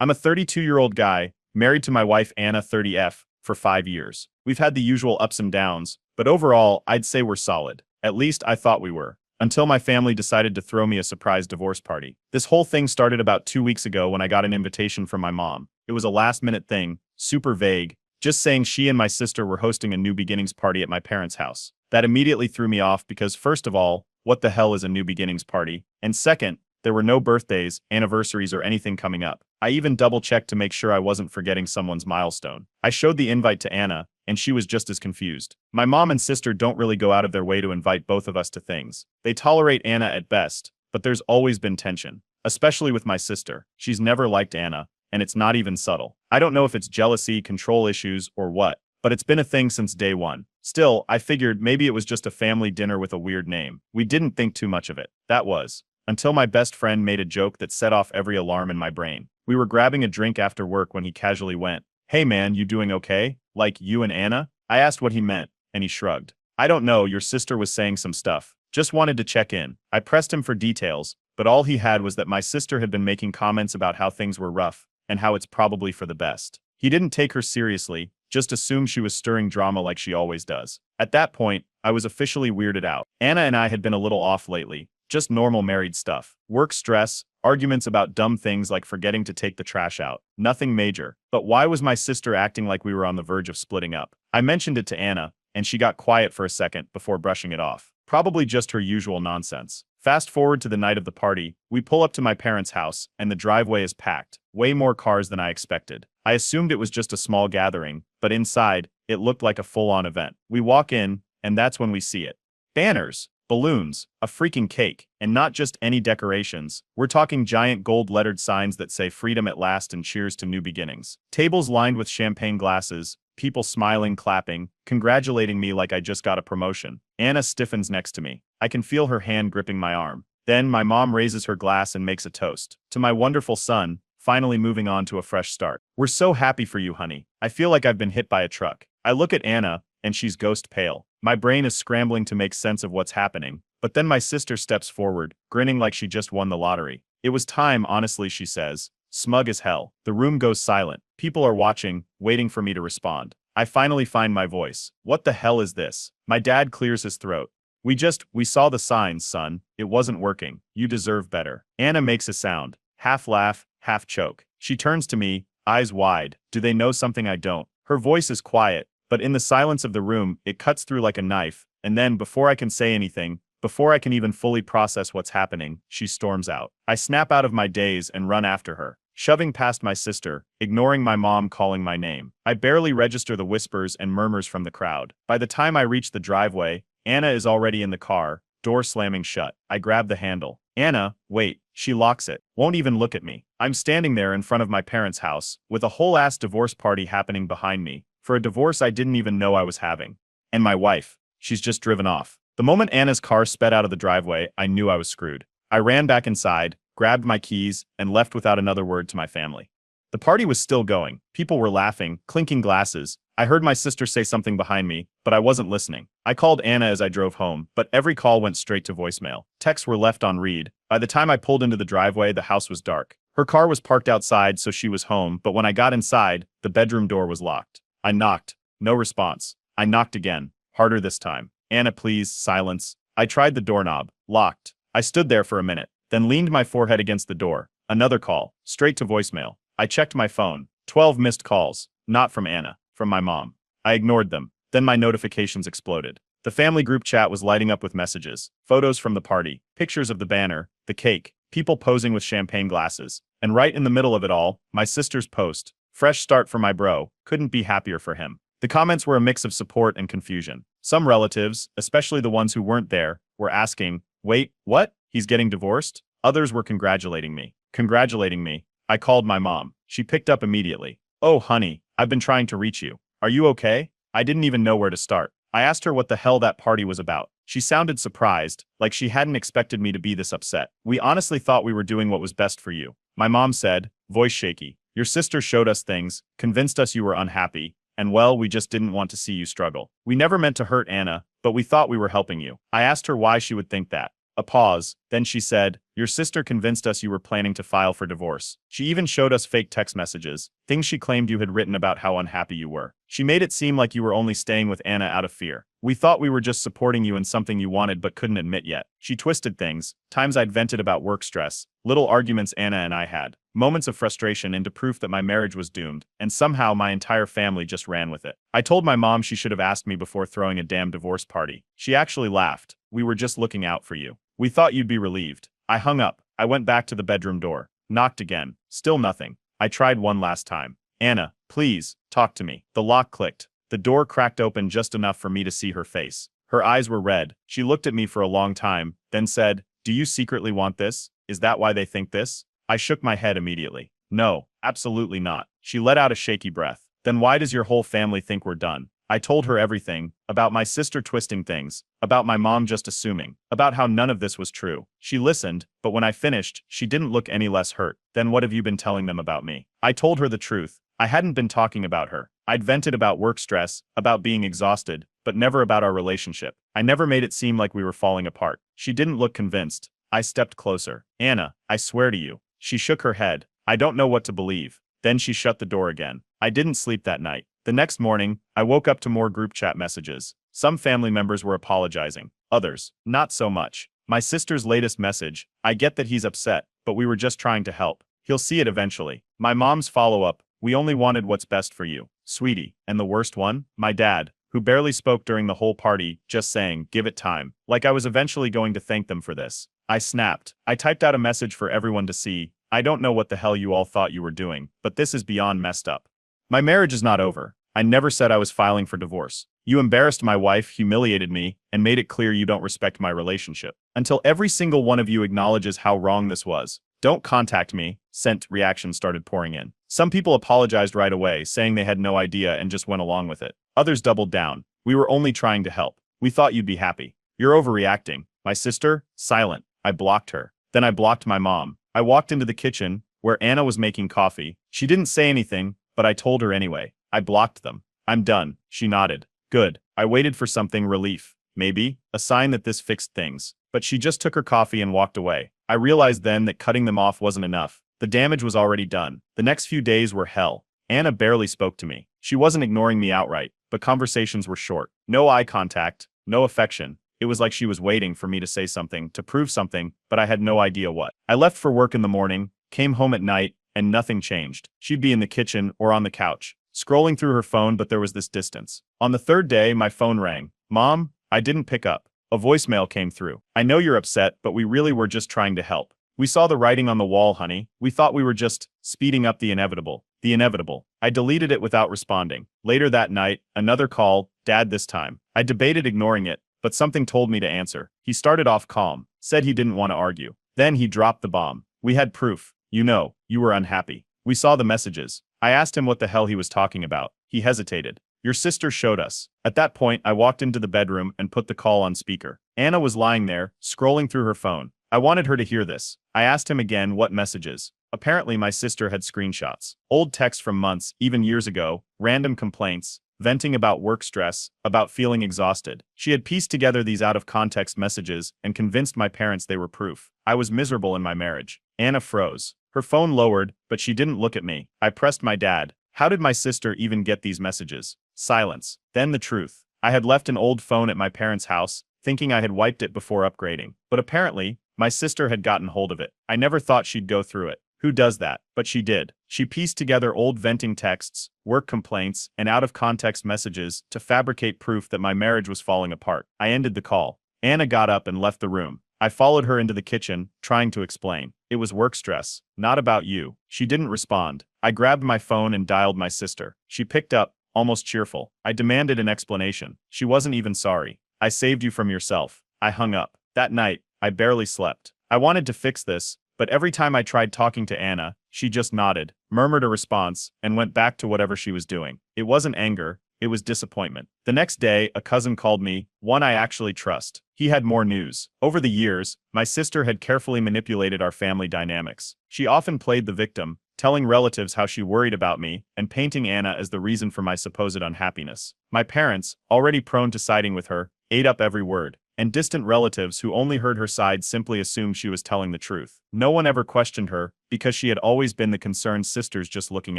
I'm a 32-year-old guy, married to my wife Anna 30F, for 5 years. We've had the usual ups and downs, but overall, I'd say we're solid. At least I thought we were. Until my family decided to throw me a surprise divorce party. This whole thing started about 2 weeks ago when I got an invitation from my mom. It was a last-minute thing, super vague, just saying she and my sister were hosting a New Beginnings party at my parents' house. That immediately threw me off because first of all, what the hell is a New Beginnings party? And second, there were no birthdays, anniversaries, or anything coming up. I even double-checked to make sure I wasn't forgetting someone's milestone. I showed the invite to Anna, and she was just as confused. My mom and sister don't really go out of their way to invite both of us to things. They tolerate Anna at best, but there's always been tension. Especially with my sister. She's never liked Anna, and it's not even subtle. I don't know if it's jealousy, control issues, or what, but it's been a thing since day one. Still, I figured maybe it was just a family dinner with a weird name. We didn't think too much of it. That was. Until my best friend made a joke that set off every alarm in my brain. We were grabbing a drink after work when he casually went, "Hey man, you doing okay? Like, you and Anna?" I asked what he meant, and he shrugged. "I don't know, your sister was saying some stuff. Just wanted to check in." I pressed him for details, but all he had was that my sister had been making comments about how things were rough, and how it's probably for the best. He didn't take her seriously, just assumed she was stirring drama like she always does. At that point, I was officially weirded out. Anna and I had been a little off lately. Just normal married stuff. Work stress, arguments about dumb things like forgetting to take the trash out. Nothing major. But why was my sister acting like we were on the verge of splitting up? I mentioned it to Anna, and she got quiet for a second before brushing it off. Probably just her usual nonsense. Fast forward to the night of the party, we pull up to my parents' house, and the driveway is packed. Way more cars than I expected. I assumed it was just a small gathering, but inside, it looked like a full-on event. We walk in, and that's when we see it. Banners. Balloons, a freaking cake, and not just any decorations. We're talking giant gold-lettered signs that say "Freedom at Last" and "Cheers to New Beginnings." Tables lined with champagne glasses, people smiling, clapping, congratulating me like I just got a promotion. Anna stiffens next to me. I can feel her hand gripping my arm. Then my mom raises her glass and makes a toast. To my wonderful son, finally moving on to a fresh start. "We're so happy for you, honey. I feel like I've been hit by a truck." I look at Anna, and she's ghost pale. My brain is scrambling to make sense of what's happening, but then my sister steps forward, grinning like she just won the lottery. "It was time, honestly," she says, smug as hell. The room goes silent. People are watching, waiting for me to respond. I finally find my voice. "What the hell is this?" My dad clears his throat. We saw the signs, son. It wasn't working. You deserve better." Anna makes a sound. Half laugh, half choke. She turns to me, eyes wide. Do they know something I don't? Her voice is quiet, but in the silence of the room, it cuts through like a knife, and then, before I can say anything, before I can even fully process what's happening, she storms out. I snap out of my daze and run after her, shoving past my sister, ignoring my mom calling my name. I barely register the whispers and murmurs from the crowd. By the time I reach the driveway, Anna is already in the car, door slamming shut. I grab the handle. "Anna, wait." She locks it, won't even look at me. I'm standing there in front of my parents' house, with a whole-ass divorce party happening behind me, for a divorce I didn't even know I was having. And my wife, she's just driven off. The moment Anna's car sped out of the driveway, I knew I was screwed. I ran back inside, grabbed my keys, and left without another word to my family. The party was still going. People were laughing, clinking glasses. I heard my sister say something behind me, but I wasn't listening. I called Anna as I drove home, but every call went straight to voicemail. Texts were left on read. By the time I pulled into the driveway, the house was dark. Her car was parked outside, so she was home, but when I got inside, the bedroom door was locked. I knocked. No response. I knocked again. Harder this time. "Anna, please." Silence. I tried the doorknob. Locked. I stood there for a minute, then leaned my forehead against the door. Another call. Straight to voicemail. I checked my phone. 12 missed calls. Not from Anna. From my mom. I ignored them. Then my notifications exploded. The family group chat was lighting up with messages. Photos from the party. Pictures of the banner. The cake. People posing with champagne glasses. And right in the middle of it all, my sister's post. "Fresh start for my bro. Couldn't be happier for him." The comments were a mix of support and confusion. Some relatives, especially the ones who weren't there, were asking, "Wait, what? He's getting divorced?" Others were congratulating me. Congratulating me. I called my mom. She picked up immediately. "Oh, honey, I've been trying to reach you. Are you okay?" I didn't even know where to start. I asked her what the hell that party was about. She sounded surprised, like she hadn't expected me to be this upset. "We honestly thought we were doing what was best for you." My mom said, voice shaky. "Your sister showed us things, convinced us you were unhappy, and well, we just didn't want to see you struggle. We never meant to hurt Anna, but we thought we were helping you." I asked her why she would think that. A pause, then she said, "Your sister convinced us you were planning to file for divorce. She even showed us fake text messages, things she claimed you had written about how unhappy you were. She made it seem like you were only staying with Anna out of fear. We thought we were just supporting you in something you wanted but couldn't admit yet. She twisted things, times I'd vented about work stress, little arguments Anna and I had, moments of frustration into proof that my marriage was doomed, and somehow my entire family just ran with it. I told my mom she should have asked me before throwing a damn divorce party. She actually laughed. We were just looking out for you. We thought you'd be relieved." I hung up. I went back to the bedroom door. Knocked again. Still nothing. I tried one last time. "Anna, please, talk to me." The lock clicked. The door cracked open just enough for me to see her face. Her eyes were red. She looked at me for a long time, then said, "Do you secretly want this? Is that why they think this?" I shook my head immediately. "No, absolutely not." She let out a shaky breath. "Then why does your whole family think we're done?" I told her everything, about my sister twisting things, about my mom just assuming, about how none of this was true. She listened, but when I finished, she didn't look any less hurt. "Then what have you been telling them about me?" I told her the truth. I hadn't been talking about her. I'd vented about work stress, about being exhausted, but never about our relationship. I never made it seem like we were falling apart. She didn't look convinced. I stepped closer. "Anna, I swear to you." She shook her head. I don't know what to believe. Then she shut the door again. I didn't sleep that night. The next morning, I woke up to more group chat messages. Some family members were apologizing. Others, not so much. My sister's latest message, "I get that he's upset, but we were just trying to help. He'll see it eventually." My mom's follow-up, "We only wanted what's best for you, sweetie." And the worst one? My dad, who barely spoke during the whole party, just saying, "Give it time." Like I was eventually going to thank them for this. I snapped. I typed out a message for everyone to see. "I don't know what the hell you all thought you were doing, but this is beyond messed up. My marriage is not over. I never said I was filing for divorce. You embarrassed my wife, humiliated me, and made it clear you don't respect my relationship. Until every single one of you acknowledges how wrong this was, don't contact me." Sent reactions started pouring in. Some people apologized right away, saying they had no idea and just went along with it. Others doubled down. "We were only trying to help. We thought you'd be happy. You're overreacting." My sister? Silent. I blocked her. Then I blocked my mom. I walked into the kitchen, where Anna was making coffee. She didn't say anything, but I told her anyway. I blocked them. "I'm done." She nodded. "Good." I waited for something, relief. Maybe a sign that this fixed things. But she just took her coffee and walked away. I realized then that cutting them off wasn't enough. The damage was already done. The next few days were hell. Anna barely spoke to me. She wasn't ignoring me outright, but conversations were short. No eye contact, no affection. It was like she was waiting for me to say something, to prove something, but I had no idea what. I left for work in the morning, came home at night, and nothing changed. She'd be in the kitchen or on the couch, scrolling through her phone, but there was this distance. On the third day, my phone rang. "Mom?" I didn't pick up. A voicemail came through. "I know you're upset, but we really were just trying to help. We saw the writing on the wall, honey. We thought we were just speeding up the inevitable." The inevitable. I deleted it without responding. Later that night, another call, Dad this time. I debated ignoring it, but something told me to answer. He started off calm, said he didn't want to argue. Then he dropped the bomb. "We had proof. You know, you were unhappy. We saw the messages." I asked him what the hell he was talking about. He hesitated. "Your sister showed us." At that point, I walked into the bedroom and put the call on speaker. Anna was lying there, scrolling through her phone. I wanted her to hear this. I asked him again what messages. Apparently my sister had screenshots. Old texts from months, even years ago, random complaints, venting about work stress, about feeling exhausted. She had pieced together these out-of-context messages and convinced my parents they were proof. I was miserable in my marriage. Anna froze. Her phone lowered, but she didn't look at me. I pressed my dad. "How did my sister even get these messages?" Silence. Then the truth. I had left an old phone at my parents' house, thinking I had wiped it before upgrading. But apparently, my sister had gotten hold of it. I never thought she'd go through it. Who does that? But she did. She pieced together old venting texts, work complaints, and out-of-context messages to fabricate proof that my marriage was falling apart. I ended the call. Anna got up and left the room. I followed her into the kitchen, trying to explain. "It was work stress, not about you." She didn't respond. I grabbed my phone and dialed my sister. She picked up, almost cheerful. I demanded an explanation. She wasn't even sorry. "I saved you from yourself." I hung up. That night, I barely slept. I wanted to fix this, but every time I tried talking to Anna, she just nodded, murmured a response, and went back to whatever she was doing. It wasn't anger, it was disappointment. The next day, a cousin called me, one I actually trust. He had more news. Over the years, my sister had carefully manipulated our family dynamics. She often played the victim, telling relatives how she worried about me, and painting Anna as the reason for my supposed unhappiness. My parents, already prone to siding with her, ate up every word. and distant relatives who only heard her side simply assumed she was telling the truth. No one ever questioned her, because she had always been the concerned sister's just looking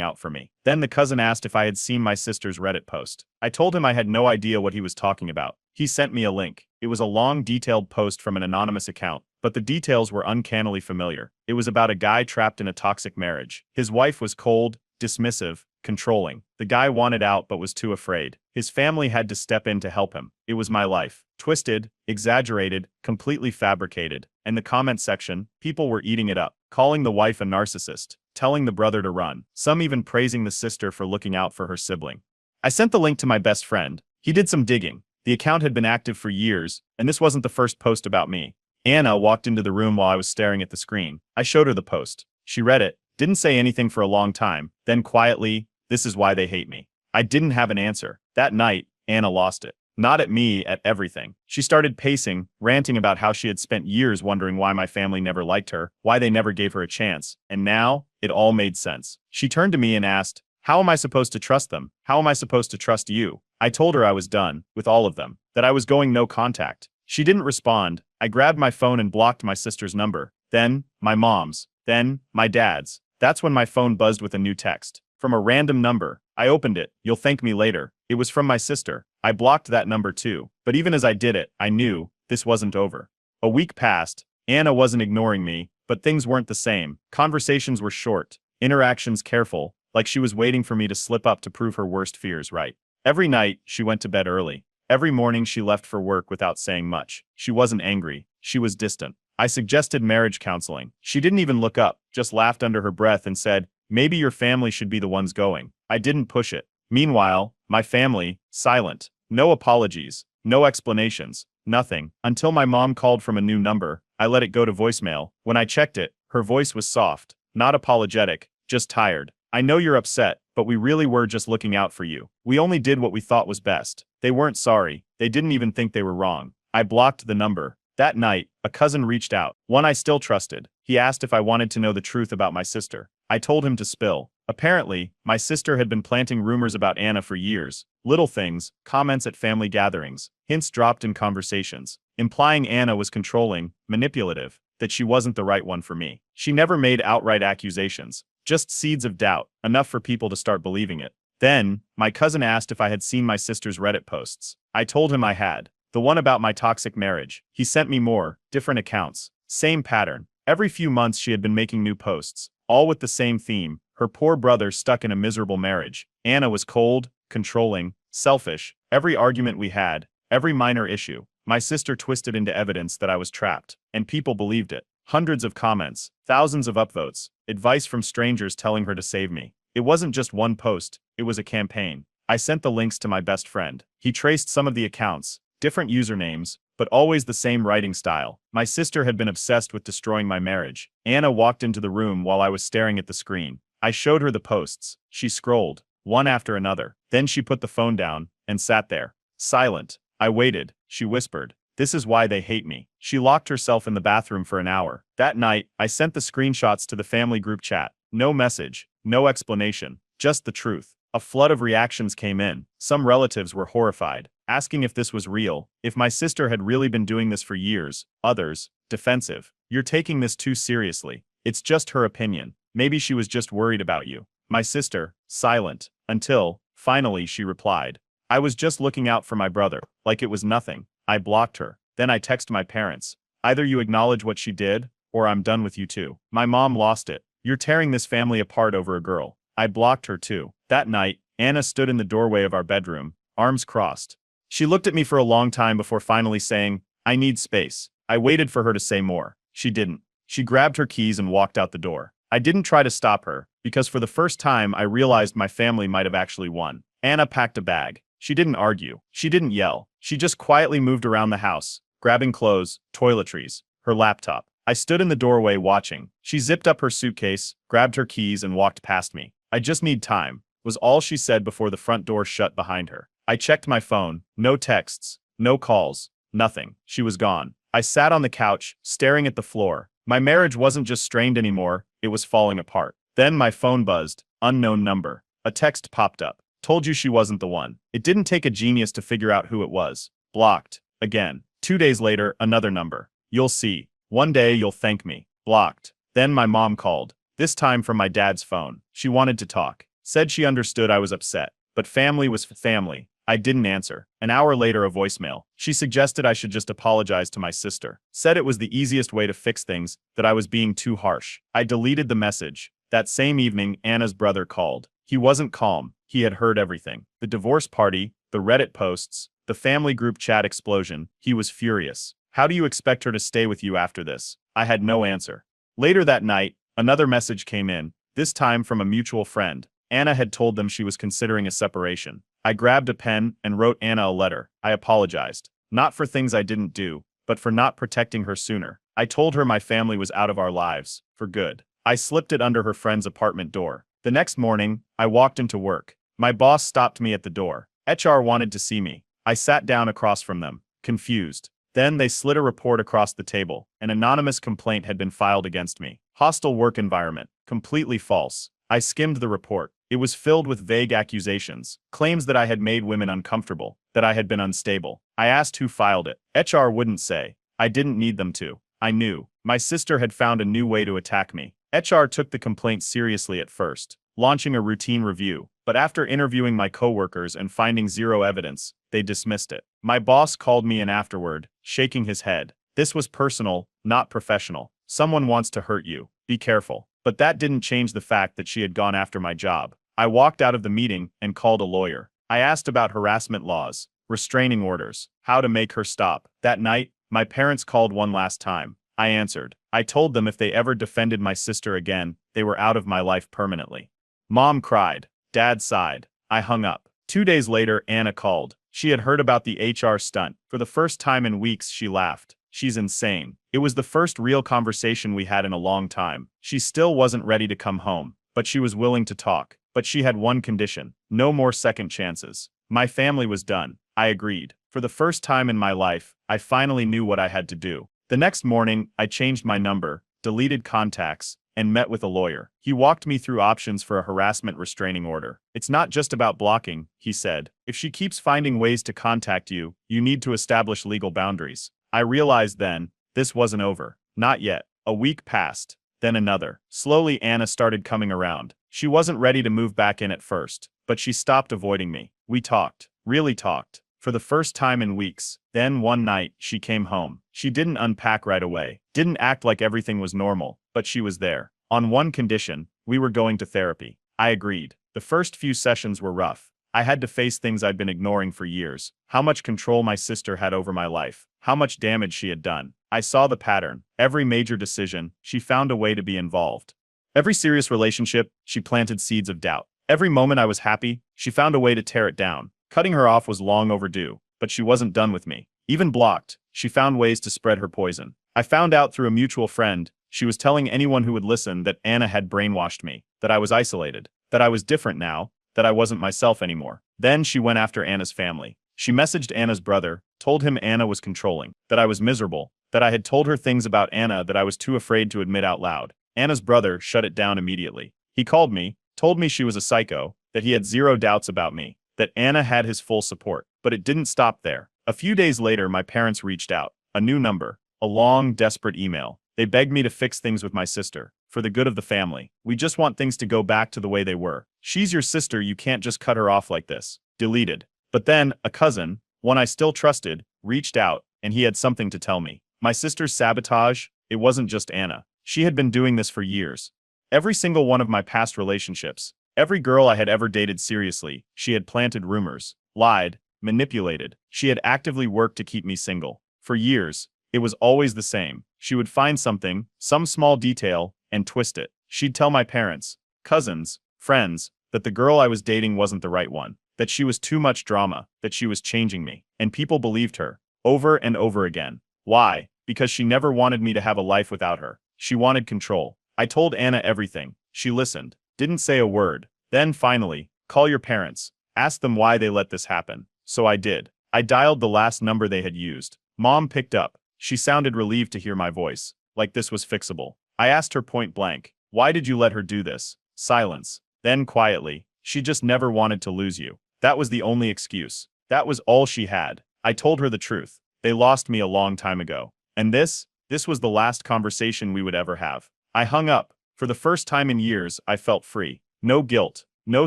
out for me. Then the cousin asked if I had seen my sister's Reddit post. I told him I had no idea what he was talking about. He sent me a link. It was a long, detailed post from an anonymous account, but the details were uncannily familiar. It was about a guy trapped in a toxic marriage. His wife was cold, dismissive, controlling. The guy wanted out but was too afraid. His family had to step in to help him. It was my life. Twisted, exaggerated, completely fabricated. In the comment section, people were eating it up, calling the wife a narcissist, telling the brother to run, some even praising the sister for looking out for her sibling. I sent the link to my best friend. He did some digging. The account had been active for years, and this wasn't the first post about me. Anna walked into the room while I was staring at the screen. I showed her the post. She read it, didn't say anything for a long time, then quietly, "This is why they hate me." I didn't have an answer. That night, Anna lost it. Not at me, at everything. She started pacing, ranting about how she had spent years wondering why my family never liked her, why they never gave her a chance, and now, it all made sense. She turned to me and asked, "How am I supposed to trust them? How am I supposed to trust you?" I told her I was done, with all of them, that I was going no contact. She didn't respond. I grabbed my phone and blocked my sister's number. Then, my mom's. Then, my dad's. That's when my phone buzzed with a new text. From a random number. I opened it. "You'll thank me later." It was from my sister. I blocked that number too. But even as I did it, I knew this wasn't over. A week passed. Anna wasn't ignoring me, but things weren't the same. Conversations were short. Interactions careful, like she was waiting for me to slip up to prove her worst fears right. Every night, she went to bed early. Every morning she left for work without saying much. She wasn't angry. She was distant. I suggested marriage counseling. She didn't even look up, just laughed under her breath and said, "Maybe your family should be the ones going." I didn't push it. Meanwhile, my family, silent. No apologies. No explanations. Nothing. Until my mom called from a new number. I let it go to voicemail. When I checked it, her voice was soft. Not apologetic. Just tired. "I know you're upset, but we really were just looking out for you. We only did what we thought was best." They weren't sorry. They didn't even think they were wrong. I blocked the number. That night, a cousin reached out. One I still trusted. He asked if I wanted to know the truth about my sister. I told him to spill. Apparently, my sister had been planting rumors about Anna for years. Little things, comments at family gatherings, hints dropped in conversations, implying Anna was controlling, manipulative, that she wasn't the right one for me. She never made outright accusations, just seeds of doubt, enough for people to start believing it. Then, my cousin asked if I had seen my sister's Reddit posts. I told him I had. The one about my toxic marriage. He sent me more, different accounts. Same pattern. Every few months she had been making new posts, all with the same theme. Her poor brother stuck in a miserable marriage. Anna was cold, controlling, selfish. Every argument we had, every minor issue, my sister twisted into evidence that I was trapped. And people believed it. Hundreds of comments, thousands of upvotes, advice from strangers telling her to save me. It wasn't just one post, it was a campaign. I sent the links to my best friend. He traced some of the accounts, different usernames, but always the same writing style. My sister had been obsessed with destroying my marriage. Anna walked into the room while I was staring at the screen. I showed her the posts. She scrolled, one after another. Then she put the phone down and sat there, silent. I waited. She whispered, "This is why they hate me." She locked herself in the bathroom for an hour. That night, I sent the screenshots to the family group chat. No message, no explanation, just the truth. A flood of reactions came in. Some relatives were horrified, asking if this was real, if my sister had really been doing this for years. Others, defensive. "You're taking this too seriously. It's just her opinion. Maybe she was just worried about you." My sister, silent, until, finally she replied, "I was just looking out for my brother," like it was nothing. I blocked her. Then I texted my parents. "Either you acknowledge what she did, or I'm done with you too." My mom lost it. "You're tearing this family apart over a girl." I blocked her too. That night, Anna stood in the doorway of our bedroom, arms crossed. She looked at me for a long time before finally saying, "I need space." I waited for her to say more. She didn't. She grabbed her keys and walked out the door. I didn't try to stop her, because for the first time I realized my family might have actually won. Anna packed a bag. She didn't argue. She didn't yell. She just quietly moved around the house, grabbing clothes, toiletries, her laptop. I stood in the doorway watching. She zipped up her suitcase, grabbed her keys and walked past me. "I just need time," was all she said before the front door shut behind her. I checked my phone. No texts, no calls, nothing. She was gone. I sat on the couch, staring at the floor. My marriage wasn't just strained anymore, it was falling apart. Then my phone buzzed. Unknown number. A text popped up. "Told you she wasn't the one." It didn't take a genius to figure out who it was. Blocked. Again. 2 days later, another number. You'll see. One day you'll thank me. Blocked. Then my mom called. This time from my dad's phone. She wanted to talk. Said she understood I was upset. But family was family. I didn't answer. An hour later, a voicemail. She suggested I should just apologize to my sister. Said it was the easiest way to fix things, that I was being too harsh. I deleted the message. That same evening, Anna's brother called. He wasn't calm. He had heard everything. The divorce party, the Reddit posts, the family group chat explosion. He was furious. How do you expect her to stay with you after this? I had no answer. Later that night, another message came in, this time from a mutual friend. Anna had told them she was considering a separation. I grabbed a pen and wrote Anna a letter. I apologized. Not for things I didn't do, but for not protecting her sooner. I told her my family was out of our lives, for good. I slipped it under her friend's apartment door. The next morning, I walked into work. My boss stopped me at the door. HR wanted to see me. I sat down across from them, confused. Then they slid a report across the table. An anonymous complaint had been filed against me. Hostile work environment. Completely false. I skimmed the report. It was filled with vague accusations, claims that I had made women uncomfortable, that I had been unstable. I asked who filed it. HR wouldn't say. I didn't need them to. I knew. My sister had found a new way to attack me. HR took the complaint seriously at first, launching a routine review. But after interviewing my coworkers and finding zero evidence, they dismissed it. My boss called me in afterward, shaking his head. This was personal, not professional. Someone wants to hurt you. Be careful. But that didn't change the fact that she had gone after my job. I walked out of the meeting and called a lawyer. I asked about harassment laws, restraining orders, how to make her stop. That night, my parents called one last time. I answered. I told them if they ever defended my sister again, they were out of my life permanently. Mom cried. Dad sighed. I hung up. 2 days later, Anna called. She had heard about the HR stunt. For the first time in weeks, she laughed. She's insane. It was the first real conversation we had in a long time. She still wasn't ready to come home, but she was willing to talk. But she had one condition. No more second chances. My family was done. I agreed. For the first time in my life, I finally knew what I had to do. The next morning, I changed my number, deleted contacts, and met with a lawyer. He walked me through options for a harassment restraining order. It's not just about blocking, he said. If she keeps finding ways to contact you, you need to establish legal boundaries. I realized then, this wasn't over. Not yet. A week passed. Then another. Slowly Anna started coming around. She wasn't ready to move back in at first, but she stopped avoiding me. We talked. Really talked. For the first time in weeks. Then one night, she came home. She didn't unpack right away. Didn't act like everything was normal, but she was there. On one condition, we were going to therapy. I agreed. The first few sessions were rough. I had to face things I'd been ignoring for years. How much control my sister had over my life. How much damage she had done. I saw the pattern. Every major decision, she found a way to be involved. Every serious relationship, she planted seeds of doubt. Every moment I was happy, she found a way to tear it down. Cutting her off was long overdue, but she wasn't done with me. Even blocked, she found ways to spread her poison. I found out through a mutual friend, she was telling anyone who would listen that Anna had brainwashed me, that I was isolated, that I was different now, that I wasn't myself anymore. Then she went after Anna's family. She messaged Anna's brother, told him Anna was controlling, that I was miserable, that I had told her things about Anna that I was too afraid to admit out loud. Anna's brother shut it down immediately. He called me, told me she was a psycho, that he had zero doubts about me, that Anna had his full support. But it didn't stop there. A few days later, my parents reached out. A new number. A long, desperate email. They begged me to fix things with my sister. For the good of the family. We just want things to go back to the way they were. She's your sister, you can't just cut her off like this. Deleted. But then, a cousin, one I still trusted, reached out, and he had something to tell me. My sister's sabotage, it wasn't just Anna. She had been doing this for years. Every single one of my past relationships, every girl I had ever dated seriously, she had planted rumors, lied, manipulated. She had actively worked to keep me single. For years, it was always the same. She would find something, some small detail, and twist it. She'd tell my parents, cousins, friends, that the girl I was dating wasn't the right one, that she was too much drama, that she was changing me. And people believed her, over and over again. Why? Because she never wanted me to have a life without her. She wanted control. I told Anna everything. She listened, didn't say a word. Then finally, call your parents. Ask them why they let this happen. So I did. I dialed the last number they had used. Mom picked up. She sounded relieved to hear my voice, like this was fixable. I asked her point blank, why did you let her do this? Silence. Then quietly, she just never wanted to lose you. That was the only excuse. That was all she had. I told her the truth. They lost me a long time ago. And this was the last conversation we would ever have. I hung up. For the first time in years, I felt free. No guilt, no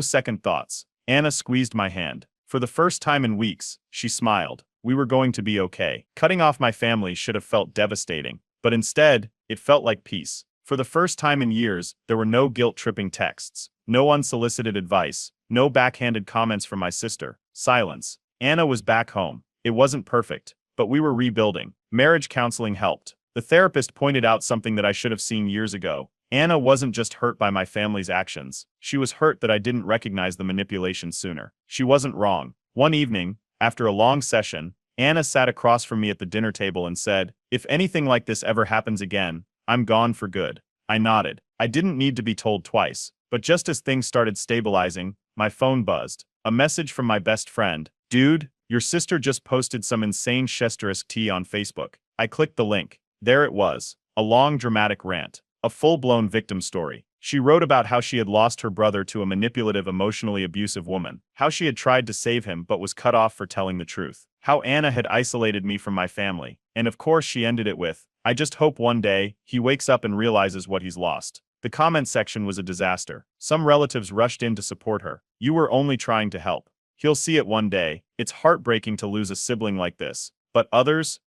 second thoughts. Anna squeezed my hand. For the first time in weeks, she smiled. We were going to be okay. Cutting off my family should have felt devastating. But instead, it felt like peace. For the first time in years, there were no guilt-tripping texts, no unsolicited advice, no backhanded comments from my sister. Silence. Anna was back home. It wasn't perfect, but we were rebuilding. Marriage counseling helped. The therapist pointed out something that I should have seen years ago. Anna wasn't just hurt by my family's actions. She was hurt that I didn't recognize the manipulation sooner. She wasn't wrong. One evening, after a long session, Anna sat across from me at the dinner table and said, "If anything like this ever happens again, I'm gone for good." I nodded. I didn't need to be told twice. But just as things started stabilizing, my phone buzzed. A message from my best friend. "Dude, your sister just posted some insane Chesterisque tea on Facebook." I clicked the link. There it was. A long dramatic rant. A full-blown victim story. She wrote about how she had lost her brother to a manipulative, emotionally abusive woman. How she had tried to save him but was cut off for telling the truth. How Anna had isolated me from my family. And of course she ended it with, "I just hope one day, he wakes up and realizes what he's lost." The comment section was a disaster. Some relatives rushed in to support her. "You were only trying to help. He'll see it one day. It's heartbreaking to lose a sibling like this." But others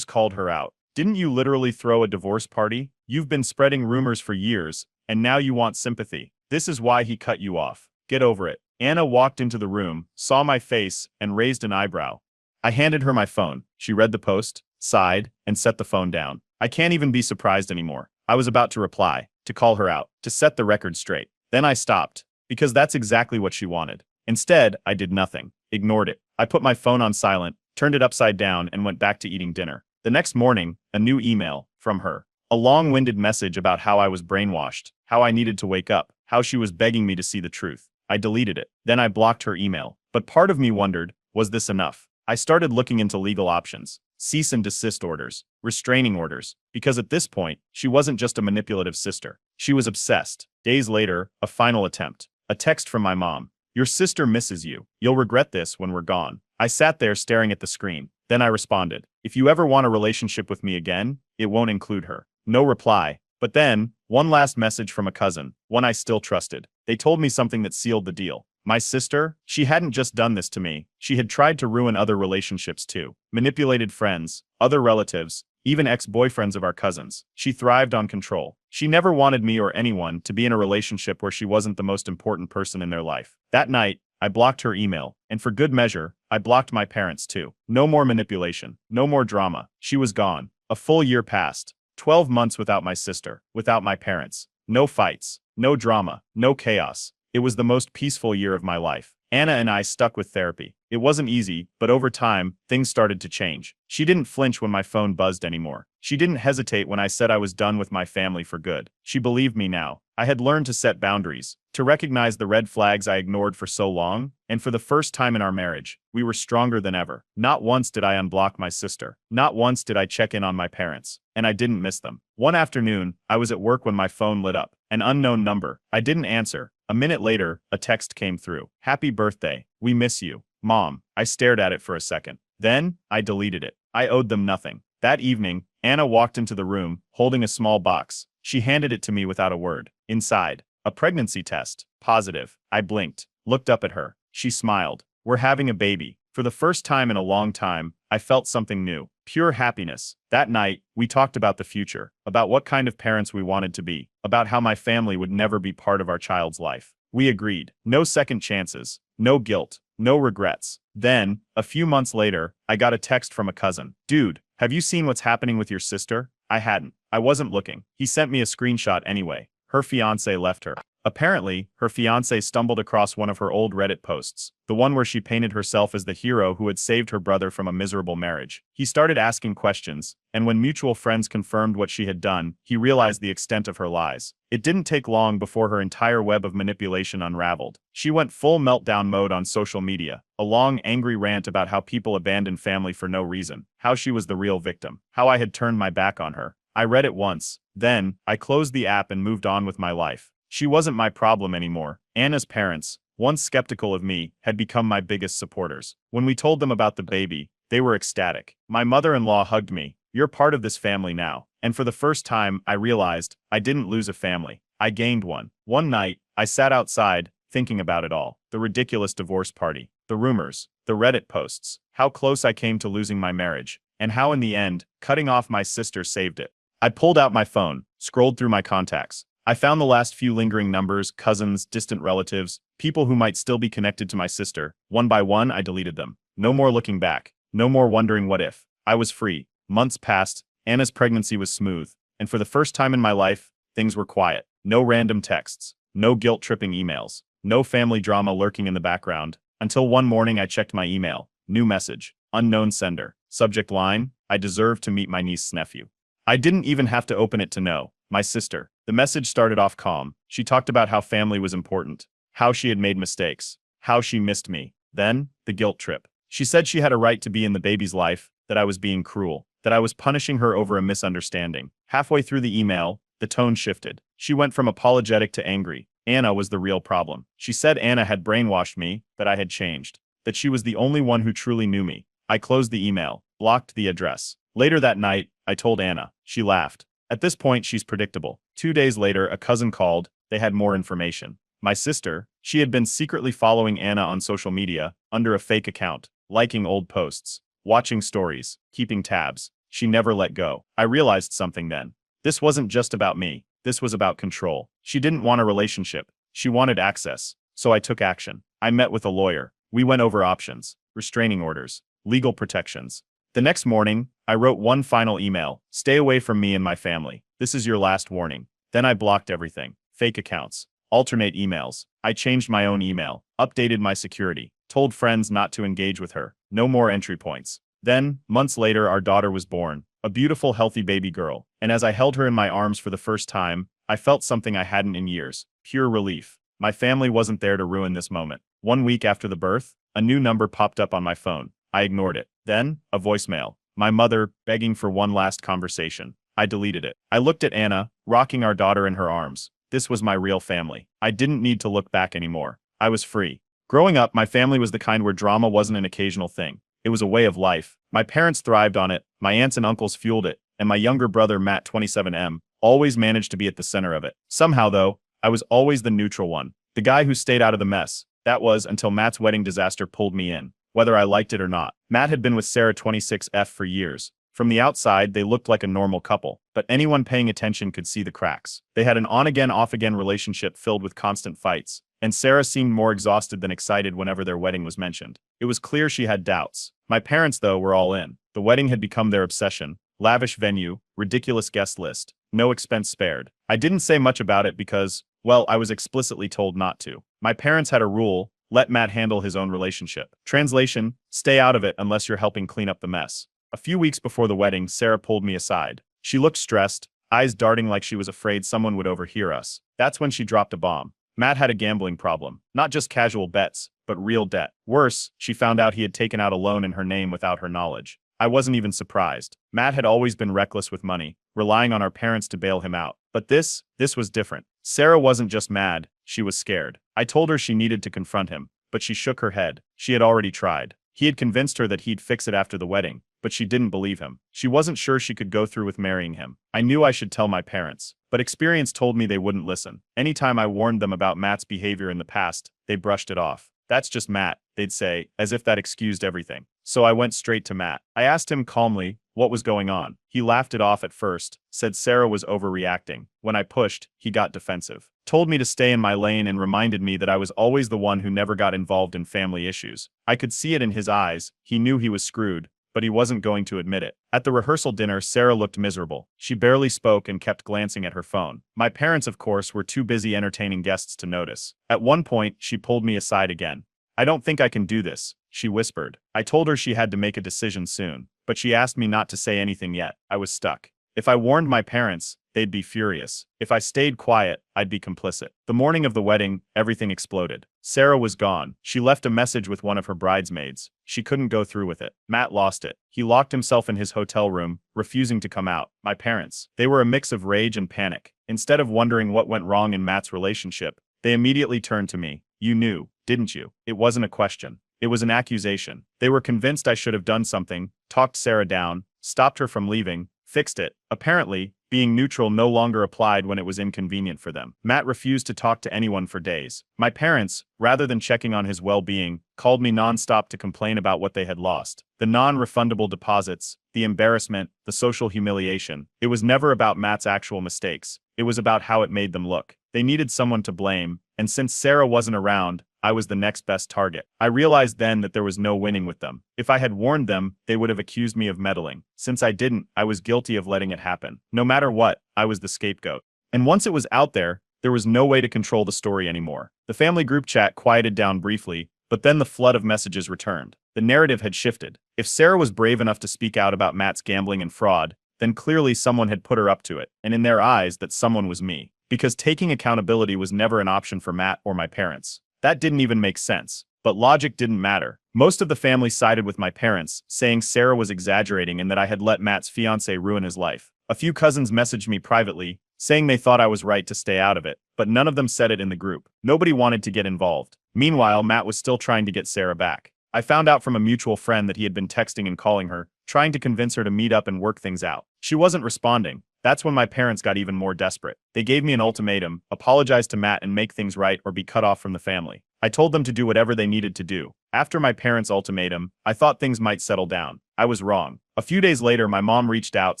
called her out. "Didn't you literally throw a divorce party? You've been spreading rumors for years, and now you want sympathy. This is why he cut you off. Get over it." Anna walked into the room, saw my face, and raised an eyebrow. I handed her my phone. She read the post, sighed, and set the phone down. I can't even be surprised anymore. I was about to reply, to call her out, to set the record straight. Then I stopped, because that's exactly what she wanted. Instead, I did nothing, ignored it. I put my phone on silent, turned it upside down, and went back to eating dinner. The next morning, a new email from her. A long-winded message about how I was brainwashed, how I needed to wake up, how she was begging me to see the truth. I deleted it. Then I blocked her email. But part of me wondered, was this enough? I started looking into legal options. Cease and desist orders, restraining orders, because at this point, she wasn't just a manipulative sister. She was obsessed. Days later, a final attempt. A text from my mom. "Your sister misses you. You'll regret this when we're gone." I sat there staring at the screen. Then I responded, "If you ever want a relationship with me again, it won't include her." No reply. But then, one last message from a cousin, one I still trusted. They told me something that sealed the deal. My sister, she hadn't just done this to me. She had tried to ruin other relationships too. Manipulated friends, other relatives, even ex-boyfriends of our cousins. She thrived on control. She never wanted me or anyone to be in a relationship where she wasn't the most important person in their life. That night, I blocked her email, and for good measure, I blocked my parents too. No more manipulation, no more drama. She was gone. A full year passed. 12 months without my sister, without my parents. No fights, no drama, no chaos. It was the most peaceful year of my life. Anna and I stuck with therapy. It wasn't easy, but over time, things started to change. She didn't flinch when my phone buzzed anymore. She didn't hesitate when I said I was done with my family for good. She believed me now. I had learned to set boundaries, to recognize the red flags I ignored for so long, and for the first time in our marriage, we were stronger than ever. Not once did I unblock my sister. Not once did I check in on my parents. And I didn't miss them. One afternoon, I was at work when my phone lit up. An unknown number. I didn't answer. A minute later, a text came through. "Happy birthday. We miss you, Mom." I stared at it for a second. Then, I deleted it. I owed them nothing. That evening, Anna walked into the room, holding a small box. She handed it to me without a word. Inside, a pregnancy test. Positive. I blinked, looked up at her. She smiled. "We're having a baby." For the first time in a long time, I felt something new. Pure happiness. That night, we talked about the future, about what kind of parents we wanted to be, about how my family would never be part of our child's life. We agreed. No second chances, no guilt, no regrets. Then, a few months later, I got a text from a cousin. "Dude, have you seen what's happening with your sister?" I hadn't. I wasn't looking. He sent me a screenshot anyway. Her fiancé left her. Apparently, her fiancé stumbled across one of her old Reddit posts, the one where she painted herself as the hero who had saved her brother from a miserable marriage. He started asking questions, and when mutual friends confirmed what she had done, he realized the extent of her lies. It didn't take long before her entire web of manipulation unraveled. She went full meltdown mode on social media, a long, angry rant about how people abandon family for no reason, how she was the real victim, how I had turned my back on her. I read it once. Then, I closed the app and moved on with my life. She wasn't my problem anymore. Anna's parents, once skeptical of me, had become my biggest supporters. When we told them about the baby, They were ecstatic. My mother-in-law hugged me. "You're part of this family now." And for the first time, I realized I didn't lose a family. I gained one. One night, I sat outside, thinking about it all. The ridiculous divorce party, the rumors, the Reddit posts, how close I came to losing my marriage, and how in the end, cutting off my sister saved it. I pulled out my phone, scrolled through my contacts. I found the last few lingering numbers, cousins, distant relatives, people who might still be connected to my sister. One by one, I deleted them. No more looking back. No more wondering what if. I was free. Months passed. Anna's pregnancy was smooth. And for the first time in my life, things were quiet. No random texts. No guilt-tripping emails. No family drama lurking in the background. Until one morning I checked my email. New message. Unknown sender. Subject line: I deserve to meet my niece's nephew. I didn't even have to open it to know. My sister. The message started off calm. She talked about how family was important, how she had made mistakes, how she missed me. Then, the guilt trip. She said she had a right to be in the baby's life, that I was being cruel, that I was punishing her over a misunderstanding. Halfway through the email, the tone shifted. She went from apologetic to angry. Anna was the real problem. She said Anna had brainwashed me, that I had changed, that she was the only one who truly knew me. I closed the email, blocked the address. Later that night, I told Anna. She laughed. At this point, she's predictable. 2 days later, a cousin called. They had more information. My sister, she had been secretly following Anna on social media, under a fake account, liking old posts, watching stories, keeping tabs. She never let go. I realized something then. This wasn't just about me. This was about control. She didn't want a relationship. She wanted access. So I took action. I met with a lawyer. We went over options, restraining orders, legal protections. The next morning, I wrote one final email. Stay away from me and my family. This is your last warning. Then I blocked everything. Fake accounts. Alternate emails. I changed my own email. Updated my security. Told friends not to engage with her. No more entry points. Then, months later, our daughter was born. A beautiful, healthy baby girl. And as I held her in my arms for the first time, I felt something I hadn't in years. Pure relief. My family wasn't there to ruin this moment. 1 week after the birth, a new number popped up on my phone. I ignored it. Then, a voicemail. My mother, begging for one last conversation. I deleted it. I looked at Anna, rocking our daughter in her arms. This was my real family. I didn't need to look back anymore. I was free. Growing up, my family was the kind where drama wasn't an occasional thing. It was a way of life. My parents thrived on it, my aunts and uncles fueled it, and my younger brother Matt 27M always managed to be at the center of it. Somehow though, I was always the neutral one. The guy who stayed out of the mess. That was until Matt's wedding disaster pulled me in. Whether I liked it or not. Matt had been with Sarah 26F for years. From the outside, they looked like a normal couple, but anyone paying attention could see the cracks. They had an on-again, off-again relationship filled with constant fights, and Sarah seemed more exhausted than excited whenever their wedding was mentioned. It was clear she had doubts. My parents, though, were all in. The wedding had become their obsession. Lavish venue, ridiculous guest list, no expense spared. I didn't say much about it because, well, I was explicitly told not to. My parents had a rule: let Matt handle his own relationship. Translation: stay out of it unless you're helping clean up the mess. A few weeks before the wedding, Sarah pulled me aside. She looked stressed, eyes darting like she was afraid someone would overhear us. That's when she dropped a bomb. Matt had a gambling problem. Not just casual bets, but real debt. Worse, she found out he had taken out a loan in her name without her knowledge. I wasn't even surprised. Matt had always been reckless with money, relying on our parents to bail him out. But this was different. Sarah wasn't just mad, she was scared. I told her she needed to confront him, but she shook her head. She had already tried. He had convinced her that he'd fix it after the wedding, but she didn't believe him. She wasn't sure she could go through with marrying him. I knew I should tell my parents, but experience told me they wouldn't listen. Anytime I warned them about Matt's behavior in the past, they brushed it off. That's just Matt, they'd say, as if that excused everything. So I went straight to Matt. I asked him calmly what was going on. He laughed it off at first, said Sarah was overreacting. When I pushed, he got defensive. Told me to stay in my lane and reminded me that I was always the one who never got involved in family issues. I could see it in his eyes. He knew he was screwed, but he wasn't going to admit it. At the rehearsal dinner, Sarah looked miserable. She barely spoke and kept glancing at her phone. My parents, of course, were too busy entertaining guests to notice. At one point, she pulled me aside again. I don't think I can do this, she whispered. I told her she had to make a decision soon, but she asked me not to say anything yet. I was stuck. If I warned my parents, they'd be furious. If I stayed quiet, I'd be complicit. The morning of the wedding, everything exploded. Sarah was gone. She left a message with one of her bridesmaids. She couldn't go through with it. Matt lost it. He locked himself in his hotel room, refusing to come out. My parents, they were a mix of rage and panic. Instead of wondering what went wrong in Matt's relationship, they immediately turned to me. You knew, didn't you? It wasn't a question. It was an accusation. They were convinced I should have done something, talked Sarah down, stopped her from leaving, fixed it. Apparently, being neutral no longer applied when it was inconvenient for them. Matt refused to talk to anyone for days. My parents, rather than checking on his well-being, called me nonstop to complain about what they had lost. The non-refundable deposits, the embarrassment, the social humiliation. It was never about Matt's actual mistakes. It was about how it made them look. They needed someone to blame, and since Sarah wasn't around, I was the next best target. I realized then that there was no winning with them. If I had warned them, they would have accused me of meddling. Since I didn't, I was guilty of letting it happen. No matter what, I was the scapegoat. And once it was out there was no way to control the story anymore. The family group chat quieted down briefly, but then the flood of messages returned. The narrative had shifted. If Sarah was brave enough to speak out about Matt's gambling and fraud, then clearly someone had put her up to it, and in their eyes, that someone was me. Because taking accountability was never an option for Matt or my parents. That didn't even make sense. But logic didn't matter. Most of the family sided with my parents, saying Sarah was exaggerating and that I had let Matt's fiancée ruin his life. A few cousins messaged me privately, saying they thought I was right to stay out of it, but none of them said it in the group. Nobody wanted to get involved. Meanwhile, Matt was still trying to get Sarah back. I found out from a mutual friend that he had been texting and calling her, trying to convince her to meet up and work things out. She wasn't responding. That's when my parents got even more desperate. They gave me an ultimatum: apologize to Matt and make things right or be cut off from the family. I told them to do whatever they needed to do. After my parents' ultimatum, I thought things might settle down. I was wrong. A few days later, my mom reached out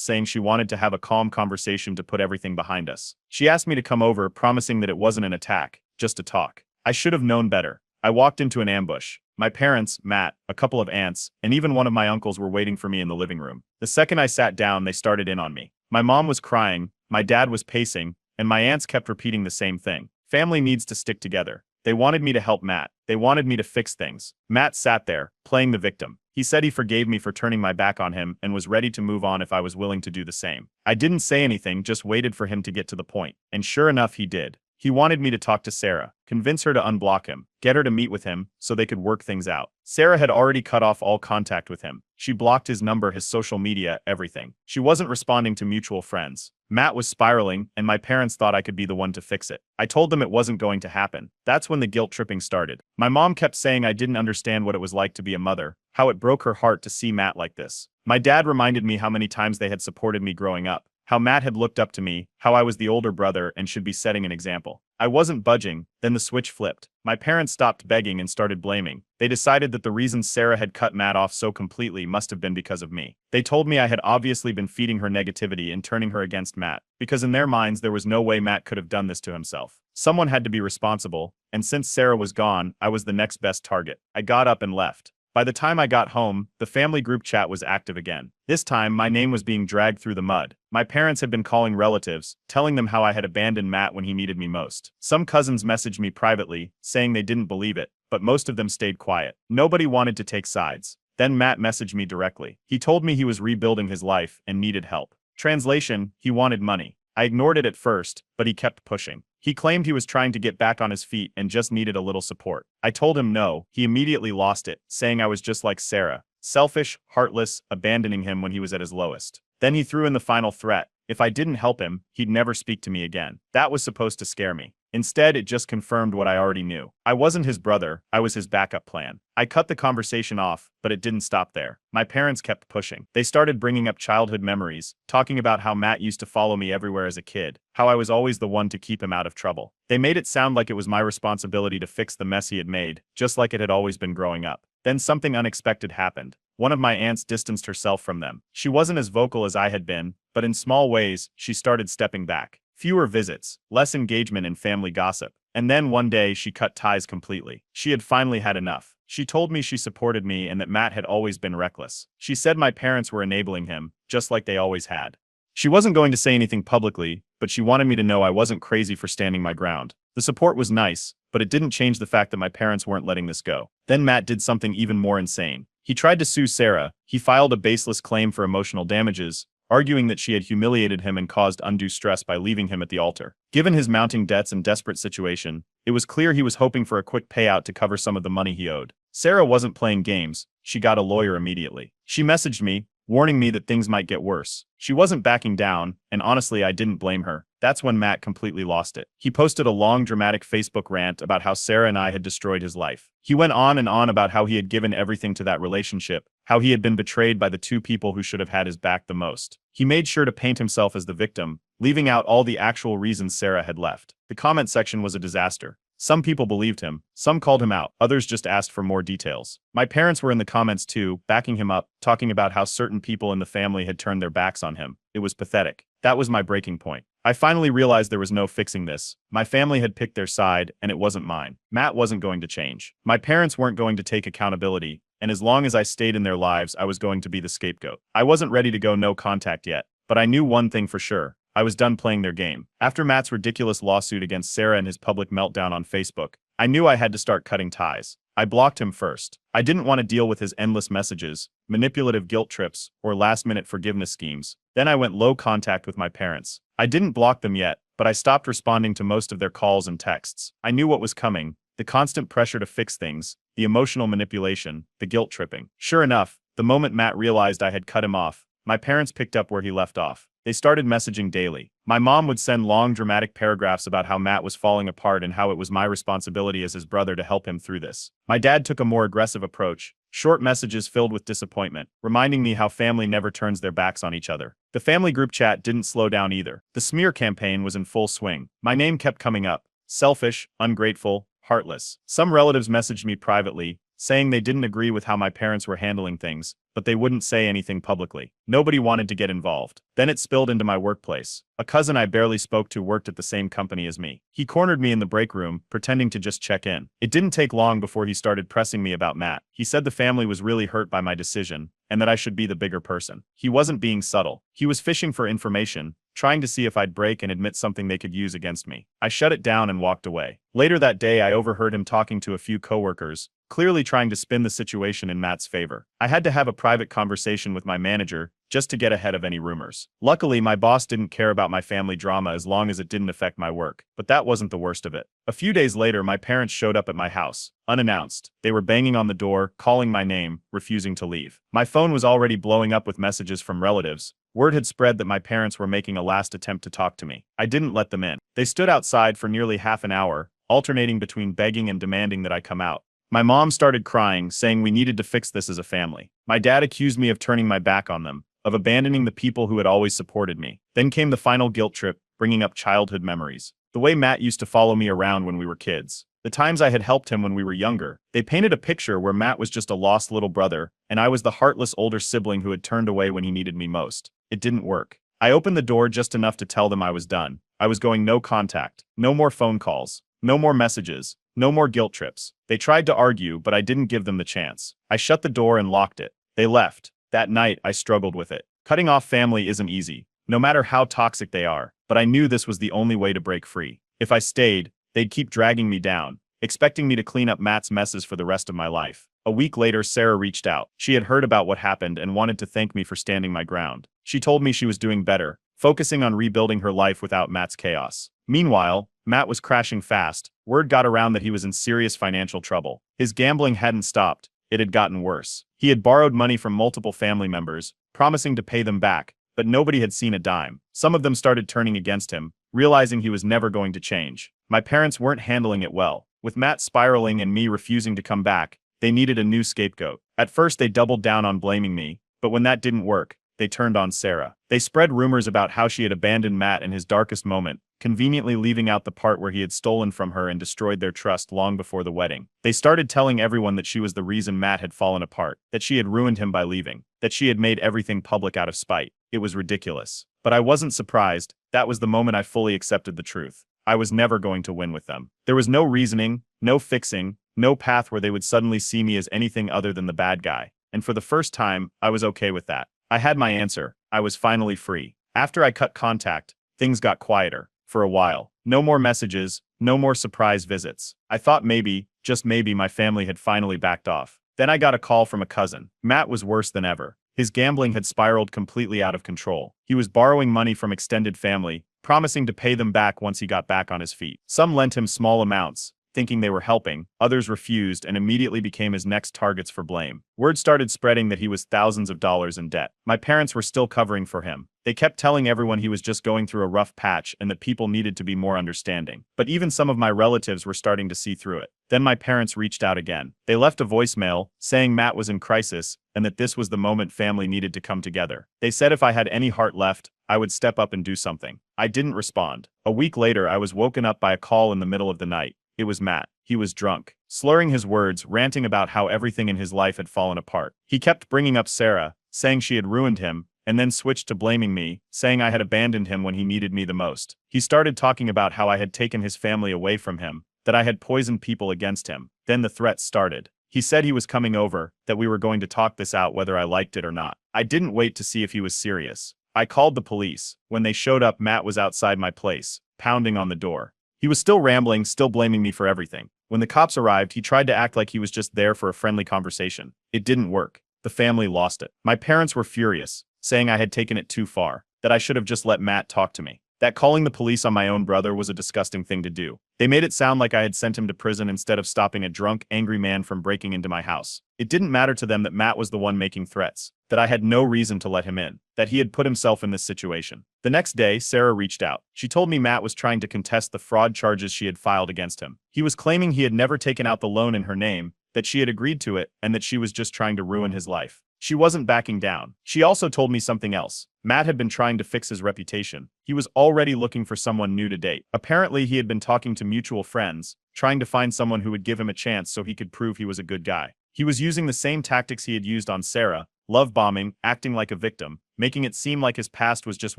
saying she wanted to have a calm conversation to put everything behind us. She asked me to come over, promising that it wasn't an attack, just a talk. I should have known better. I walked into an ambush. My parents, Matt, a couple of aunts, and even one of my uncles were waiting for me in the living room. The second I sat down, they started in on me. My mom was crying, my dad was pacing, and my aunts kept repeating the same thing. Family needs to stick together. They wanted me to help Matt. They wanted me to fix things. Matt sat there, playing the victim. He said he forgave me for turning my back on him and was ready to move on if I was willing to do the same. I didn't say anything, just waited for him to get to the point. And sure enough, he did. He wanted me to talk to Sarah, convince her to unblock him, get her to meet with him so they could work things out. Sarah had already cut off all contact with him. She blocked his number, his social media, everything. She wasn't responding to mutual friends. Matt was spiraling, and my parents thought I could be the one to fix it. I told them it wasn't going to happen. That's when the guilt tripping started. My mom kept saying I didn't understand what it was like to be a mother, how it broke her heart to see Matt like this. My dad reminded me how many times they had supported me growing up, how Matt had looked up to me, how I was the older brother and should be setting an example. I wasn't budging. Then the switch flipped. My parents stopped begging and started blaming. They decided that the reason Sarah had cut Matt off so completely must have been because of me. They told me I had obviously been feeding her negativity and turning her against Matt, because in their minds there was no way Matt could have done this to himself. Someone had to be responsible, and since Sarah was gone, I was the next best target. I got up and left. By the time I got home, the family group chat was active again. This time, my name was being dragged through the mud. My parents had been calling relatives, telling them how I had abandoned Matt when he needed me most. Some cousins messaged me privately, saying they didn't believe it, but most of them stayed quiet. Nobody wanted to take sides. Then Matt messaged me directly. He told me he was rebuilding his life and needed help. Translation: he wanted money. I ignored it at first, but he kept pushing. He claimed he was trying to get back on his feet and just needed a little support. I told him no. He immediately lost it, saying I was just like Sarah, selfish, heartless, abandoning him when he was at his lowest. Then he threw in the final threat: if I didn't help him, he'd never speak to me again. That was supposed to scare me. Instead, it just confirmed what I already knew. I wasn't his brother, I was his backup plan. I cut the conversation off, but it didn't stop there. My parents kept pushing. They started bringing up childhood memories, talking about how Matt used to follow me everywhere as a kid, how I was always the one to keep him out of trouble. They made it sound like it was my responsibility to fix the mess he had made, just like it had always been growing up. Then something unexpected happened. One of my aunts distanced herself from them. She wasn't as vocal as I had been, but in small ways, she started stepping back. Fewer visits, less engagement in family gossip. And then one day, she cut ties completely. She had finally had enough. She told me she supported me and that Matt had always been reckless. She said my parents were enabling him, just like they always had. She wasn't going to say anything publicly, but she wanted me to know I wasn't crazy for standing my ground. The support was nice, but it didn't change the fact that my parents weren't letting this go. Then Matt did something even more insane. He tried to sue Sarah. He filed a baseless claim for emotional damages, arguing that she had humiliated him and caused undue stress by leaving him at the altar. Given his mounting debts and desperate situation, it was clear he was hoping for a quick payout to cover some of the money he owed. Sarah wasn't playing games. She got a lawyer immediately. She messaged me, warning me that things might get worse. She wasn't backing down, and honestly, I didn't blame her. That's when Matt completely lost it. He posted a long, dramatic Facebook rant about how Sarah and I had destroyed his life. He went on and on about how he had given everything to that relationship, how he had been betrayed by the two people who should have had his back the most. He made sure to paint himself as the victim, leaving out all the actual reasons Sarah had left. The comment section was a disaster. Some people believed him, some called him out, others just asked for more details. My parents were in the comments too, backing him up, talking about how certain people in the family had turned their backs on him. It was pathetic. That was my breaking point. I finally realized there was no fixing this. My family had picked their side, and it wasn't mine. Matt wasn't going to change. My parents weren't going to take accountability, and as long as I stayed in their lives, I was going to be the scapegoat. I wasn't ready to go no contact yet, but I knew one thing for sure. I was done playing their game. After Matt's ridiculous lawsuit against Sarah and his public meltdown on Facebook, I knew I had to start cutting ties. I blocked him first. I didn't want to deal with his endless messages, manipulative guilt trips, or last-minute forgiveness schemes. Then I went low contact with my parents. I didn't block them yet, but I stopped responding to most of their calls and texts. I knew what was coming: the constant pressure to fix things, the emotional manipulation, the guilt tripping. Sure enough, the moment Matt realized I had cut him off, my parents picked up where he left off. They started messaging daily. My mom would send long, dramatic paragraphs about how Matt was falling apart and how it was my responsibility as his brother to help him through this. My dad took a more aggressive approach, short messages filled with disappointment, reminding me how family never turns their backs on each other. The family group chat didn't slow down either. The smear campaign was in full swing. My name kept coming up: selfish, ungrateful, heartless. Some relatives messaged me privately, saying they didn't agree with how my parents were handling things, but they wouldn't say anything publicly. Nobody wanted to get involved. Then it spilled into my workplace. A cousin I barely spoke to worked at the same company as me. He cornered me in the break room, pretending to just check in. It didn't take long before he started pressing me about Matt. He said the family was really hurt by my decision, and that I should be the bigger person. He wasn't being subtle. He was fishing for information, trying to see if I'd break and admit something they could use against me. I shut it down and walked away. Later that day, I overheard him talking to a few coworkers, clearly trying to spin the situation in Matt's favor. I had to have a private conversation with my manager just to get ahead of any rumors. Luckily, my boss didn't care about my family drama as long as it didn't affect my work, but that wasn't the worst of it. A few days later, my parents showed up at my house, unannounced. They were banging on the door, calling my name, refusing to leave. My phone was already blowing up with messages from relatives. Word had spread that my parents were making a last attempt to talk to me. I didn't let them in. They stood outside for nearly half an hour, alternating between begging and demanding that I come out. My mom started crying, saying we needed to fix this as a family. My dad accused me of turning my back on them, of abandoning the people who had always supported me. Then came the final guilt trip, bringing up childhood memories. The way Matt used to follow me around when we were kids. The times I had helped him when we were younger. They painted a picture where Matt was just a lost little brother, and I was the heartless older sibling who had turned away when he needed me most. It didn't work. I opened the door just enough to tell them I was done. I was going no contact, no more phone calls, no more messages, no more guilt trips. They tried to argue, but I didn't give them the chance. I shut the door and locked it. They left. That night, I struggled with it. Cutting off family isn't easy, no matter how toxic they are, but I knew this was the only way to break free. If I stayed, they'd keep dragging me down, expecting me to clean up Matt's messes for the rest of my life. A week later, Sarah reached out. She had heard about what happened and wanted to thank me for standing my ground. She told me she was doing better, focusing on rebuilding her life without Matt's chaos. Meanwhile, Matt was crashing fast. Word got around that he was in serious financial trouble. His gambling hadn't stopped. It had gotten worse. He had borrowed money from multiple family members, promising to pay them back, but nobody had seen a dime. Some of them started turning against him, realizing he was never going to change. My parents weren't handling it well. With Matt spiraling and me refusing to come back, they needed a new scapegoat. At first, they doubled down on blaming me, but when that didn't work, they turned on Sarah. They spread rumors about how she had abandoned Matt in his darkest moment, conveniently leaving out the part where he had stolen from her and destroyed their trust long before the wedding. They started telling everyone that she was the reason Matt had fallen apart, that she had ruined him by leaving, that she had made everything public out of spite. It was ridiculous. But I wasn't surprised. That was the moment I fully accepted the truth. I was never going to win with them. There was no reasoning, no fixing, no path where they would suddenly see me as anything other than the bad guy. And for the first time, I was okay with that. I had my answer. I was finally free. After I cut contact, things got quieter. For a while. No more messages, no more surprise visits. I thought maybe, just maybe, my family had finally backed off. Then I got a call from a cousin. Matt was worse than ever. His gambling had spiraled completely out of control. He was borrowing money from extended family, promising to pay them back once he got back on his feet. Some lent him small amounts, thinking they were helping. Others refused and immediately became his next targets for blame. Word started spreading that he was thousands of dollars in debt. My parents were still covering for him. They kept telling everyone he was just going through a rough patch and that people needed to be more understanding. But even some of my relatives were starting to see through it. Then my parents reached out again. They left a voicemail saying Matt was in crisis and that this was the moment family needed to come together. They said if I had any heart left, I would step up and do something. I didn't respond. A week later, I was woken up by a call in the middle of the night. It was Matt. He was drunk, slurring his words, ranting about how everything in his life had fallen apart. He kept bringing up Sarah, saying she had ruined him, and then switched to blaming me, saying I had abandoned him when he needed me the most. He started talking about how I had taken his family away from him, that I had poisoned people against him. Then the threats started. He said he was coming over, that we were going to talk this out whether I liked it or not. I didn't wait to see if he was serious. I called the police. When they showed up, Matt was outside my place, pounding on the door. He was still rambling, still blaming me for everything. When the cops arrived, he tried to act like he was just there for a friendly conversation. It didn't work. The family lost it. My parents were furious, saying I had taken it too far, that I should have just let Matt talk to me. That calling the police on my own brother was a disgusting thing to do. They made it sound like I had sent him to prison instead of stopping a drunk, angry man from breaking into my house. It didn't matter to them that Matt was the one making threats, that I had no reason to let him in, that he had put himself in this situation. The next day, Sarah reached out. She told me Matt was trying to contest the fraud charges she had filed against him. He was claiming he had never taken out the loan in her name, that she had agreed to it, and that she was just trying to ruin his life. She wasn't backing down. She also told me something else. Matt had been trying to fix his reputation. He was already looking for someone new to date. Apparently, he had been talking to mutual friends, trying to find someone who would give him a chance so he could prove he was a good guy. He was using the same tactics he had used on Sarah, love bombing, acting like a victim, making it seem like his past was just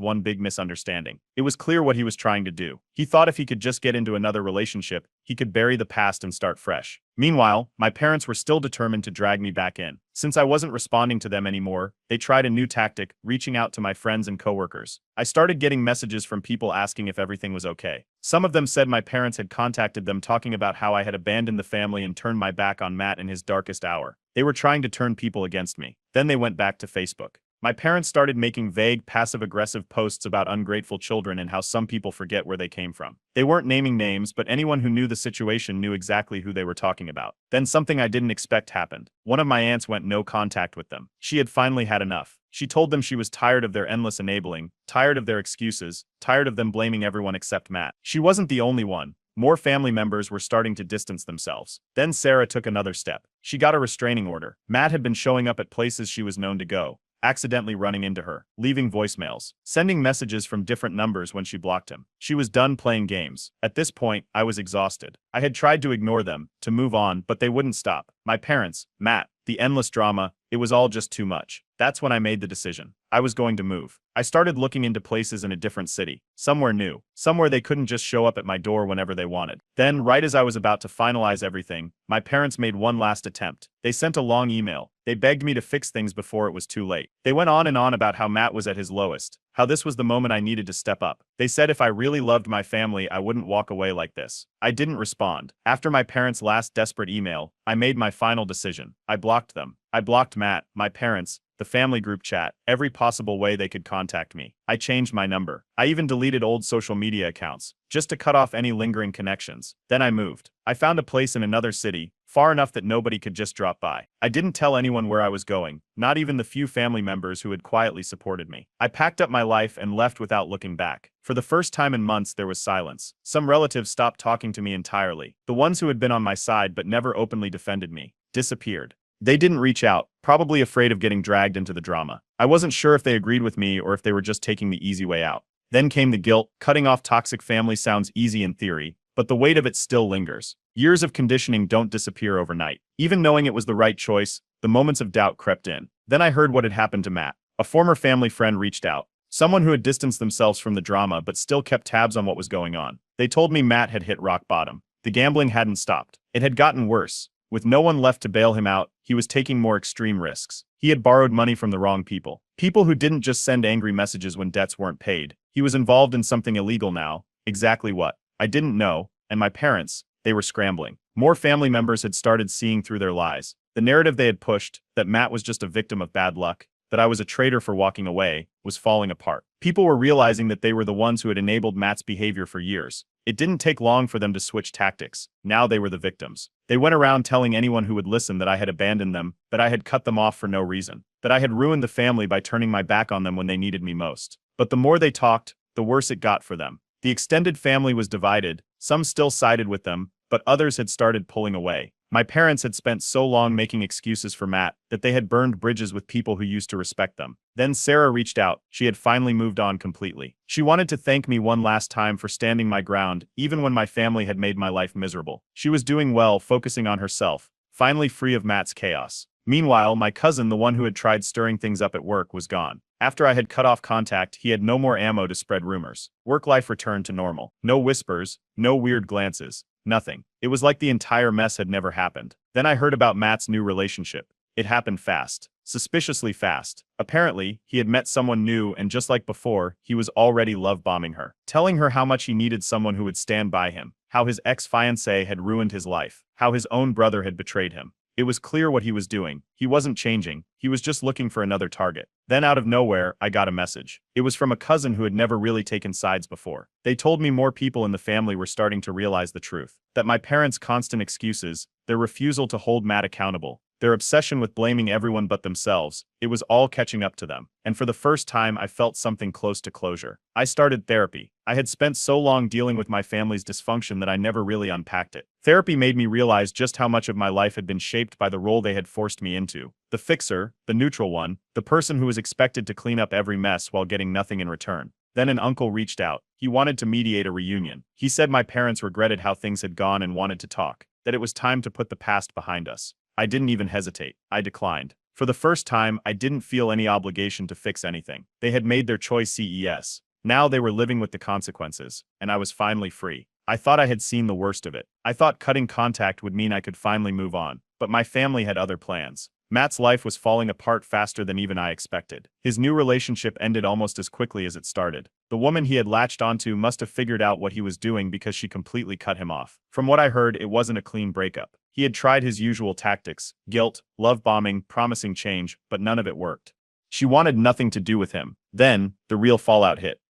one big misunderstanding. It was clear what he was trying to do. He thought if he could just get into another relationship, he could bury the past and start fresh. Meanwhile, my parents were still determined to drag me back in. Since I wasn't responding to them anymore, they tried a new tactic, reaching out to my friends and coworkers. I started getting messages from people asking if everything was okay. Some of them said my parents had contacted them talking about how I had abandoned the family and turned my back on Matt in his darkest hour. They were trying to turn people against me. Then they went back to Facebook. My parents started making vague, passive-aggressive posts about ungrateful children and how some people forget where they came from. They weren't naming names, but anyone who knew the situation knew exactly who they were talking about. Then something I didn't expect happened. One of my aunts went no contact with them. She had finally had enough. She told them she was tired of their endless enabling, tired of their excuses, tired of them blaming everyone except Matt. She wasn't the only one. More family members were starting to distance themselves. Then Sarah took another step. She got a restraining order. Matt had been showing up at places she was known to go, accidentally running into her, leaving voicemails, sending messages from different numbers when she blocked him. She was done playing games. At this point, I was exhausted. I had tried to ignore them, to move on, but they wouldn't stop. My parents, Matt, the endless drama, it was all just too much. That's when I made the decision. I was going to move. I started looking into places in a different city, somewhere new, somewhere they couldn't just show up at my door whenever they wanted. Then, right as I was about to finalize everything, my parents made one last attempt. They sent a long email. They begged me to fix things before it was too late. They went on and on about how Matt was at his lowest, how this was the moment I needed to step up. They said if I really loved my family, I wouldn't walk away like this. I didn't respond. After my parents' last desperate email, I made my final decision. I blocked them. I blocked Matt, my parents, the family group chat, every possible way they could contact me. I changed my number. I even deleted old social media accounts, just to cut off any lingering connections. Then I moved. I found a place in another city, far enough that nobody could just drop by. I didn't tell anyone where I was going, not even the few family members who had quietly supported me. I packed up my life and left without looking back. For the first time in months, there was silence. Some relatives stopped talking to me entirely. The ones who had been on my side but never openly defended me disappeared. They didn't reach out, probably afraid of getting dragged into the drama. I wasn't sure if they agreed with me or if they were just taking the easy way out. Then came the guilt. Cutting off toxic family sounds easy in theory, but the weight of it still lingers. Years of conditioning don't disappear overnight. Even knowing it was the right choice, the moments of doubt crept in. Then I heard what had happened to Matt. A former family friend reached out. Someone who had distanced themselves from the drama but still kept tabs on what was going on. They told me Matt had hit rock bottom. The gambling hadn't stopped. It had gotten worse. With no one left to bail him out, he was taking more extreme risks. He had borrowed money from the wrong people. People who didn't just send angry messages when debts weren't paid. He was involved in something illegal now. Exactly what? I didn't know, and my parents, they were scrambling. More family members had started seeing through their lies. The narrative they had pushed, that Matt was just a victim of bad luck, that I was a traitor for walking away, was falling apart. People were realizing that they were the ones who had enabled Matt's behavior for years. It didn't take long for them to switch tactics. Now they were the victims. They went around telling anyone who would listen that I had abandoned them, that I had cut them off for no reason, that I had ruined the family by turning my back on them when they needed me most. But the more they talked, the worse it got for them. The extended family was divided. Some still sided with them, but others had started pulling away. My parents had spent so long making excuses for Matt that they had burned bridges with people who used to respect them. Then Sarah reached out. She had finally moved on completely. She wanted to thank me one last time for standing my ground, even when my family had made my life miserable. She was doing well, focusing on herself, finally free of Matt's chaos. Meanwhile, my cousin, the one who had tried stirring things up at work, was gone. After I had cut off contact, he had no more ammo to spread rumors. Work life returned to normal. No whispers, no weird glances. Nothing. It was like the entire mess had never happened. Then I heard about Matt's new relationship. It happened fast. Suspiciously fast. Apparently, he had met someone new and just like before, he was already love-bombing her. Telling her how much he needed someone who would stand by him. How his ex-fiancée had ruined his life. How his own brother had betrayed him. It was clear what he was doing. He wasn't changing. He was just looking for another target. Then out of nowhere, I got a message. It was from a cousin who had never really taken sides before. They told me more people in the family were starting to realize the truth. That my parents' constant excuses, their refusal to hold Matt accountable, their obsession with blaming everyone but themselves, it was all catching up to them. And for the first time, I felt something close to closure. I started therapy. I had spent so long dealing with my family's dysfunction that I never really unpacked it. Therapy made me realize just how much of my life had been shaped by the role they had forced me into. The fixer, the neutral one, the person who was expected to clean up every mess while getting nothing in return. Then an uncle reached out. He wanted to mediate a reunion. He said my parents regretted how things had gone and wanted to talk. That it was time to put the past behind us. I didn't even hesitate. I declined. For the first time, I didn't feel any obligation to fix anything. They had made their choice CES. Now they were living with the consequences, and I was finally free. I thought I had seen the worst of it. I thought cutting contact would mean I could finally move on, but my family had other plans. Matt's life was falling apart faster than even I expected. His new relationship ended almost as quickly as it started. The woman he had latched onto must have figured out what he was doing because she completely cut him off. From what I heard, it wasn't a clean breakup. He had tried his usual tactics, guilt, love bombing, promising change, but none of it worked. She wanted nothing to do with him. Then, the real fallout hit.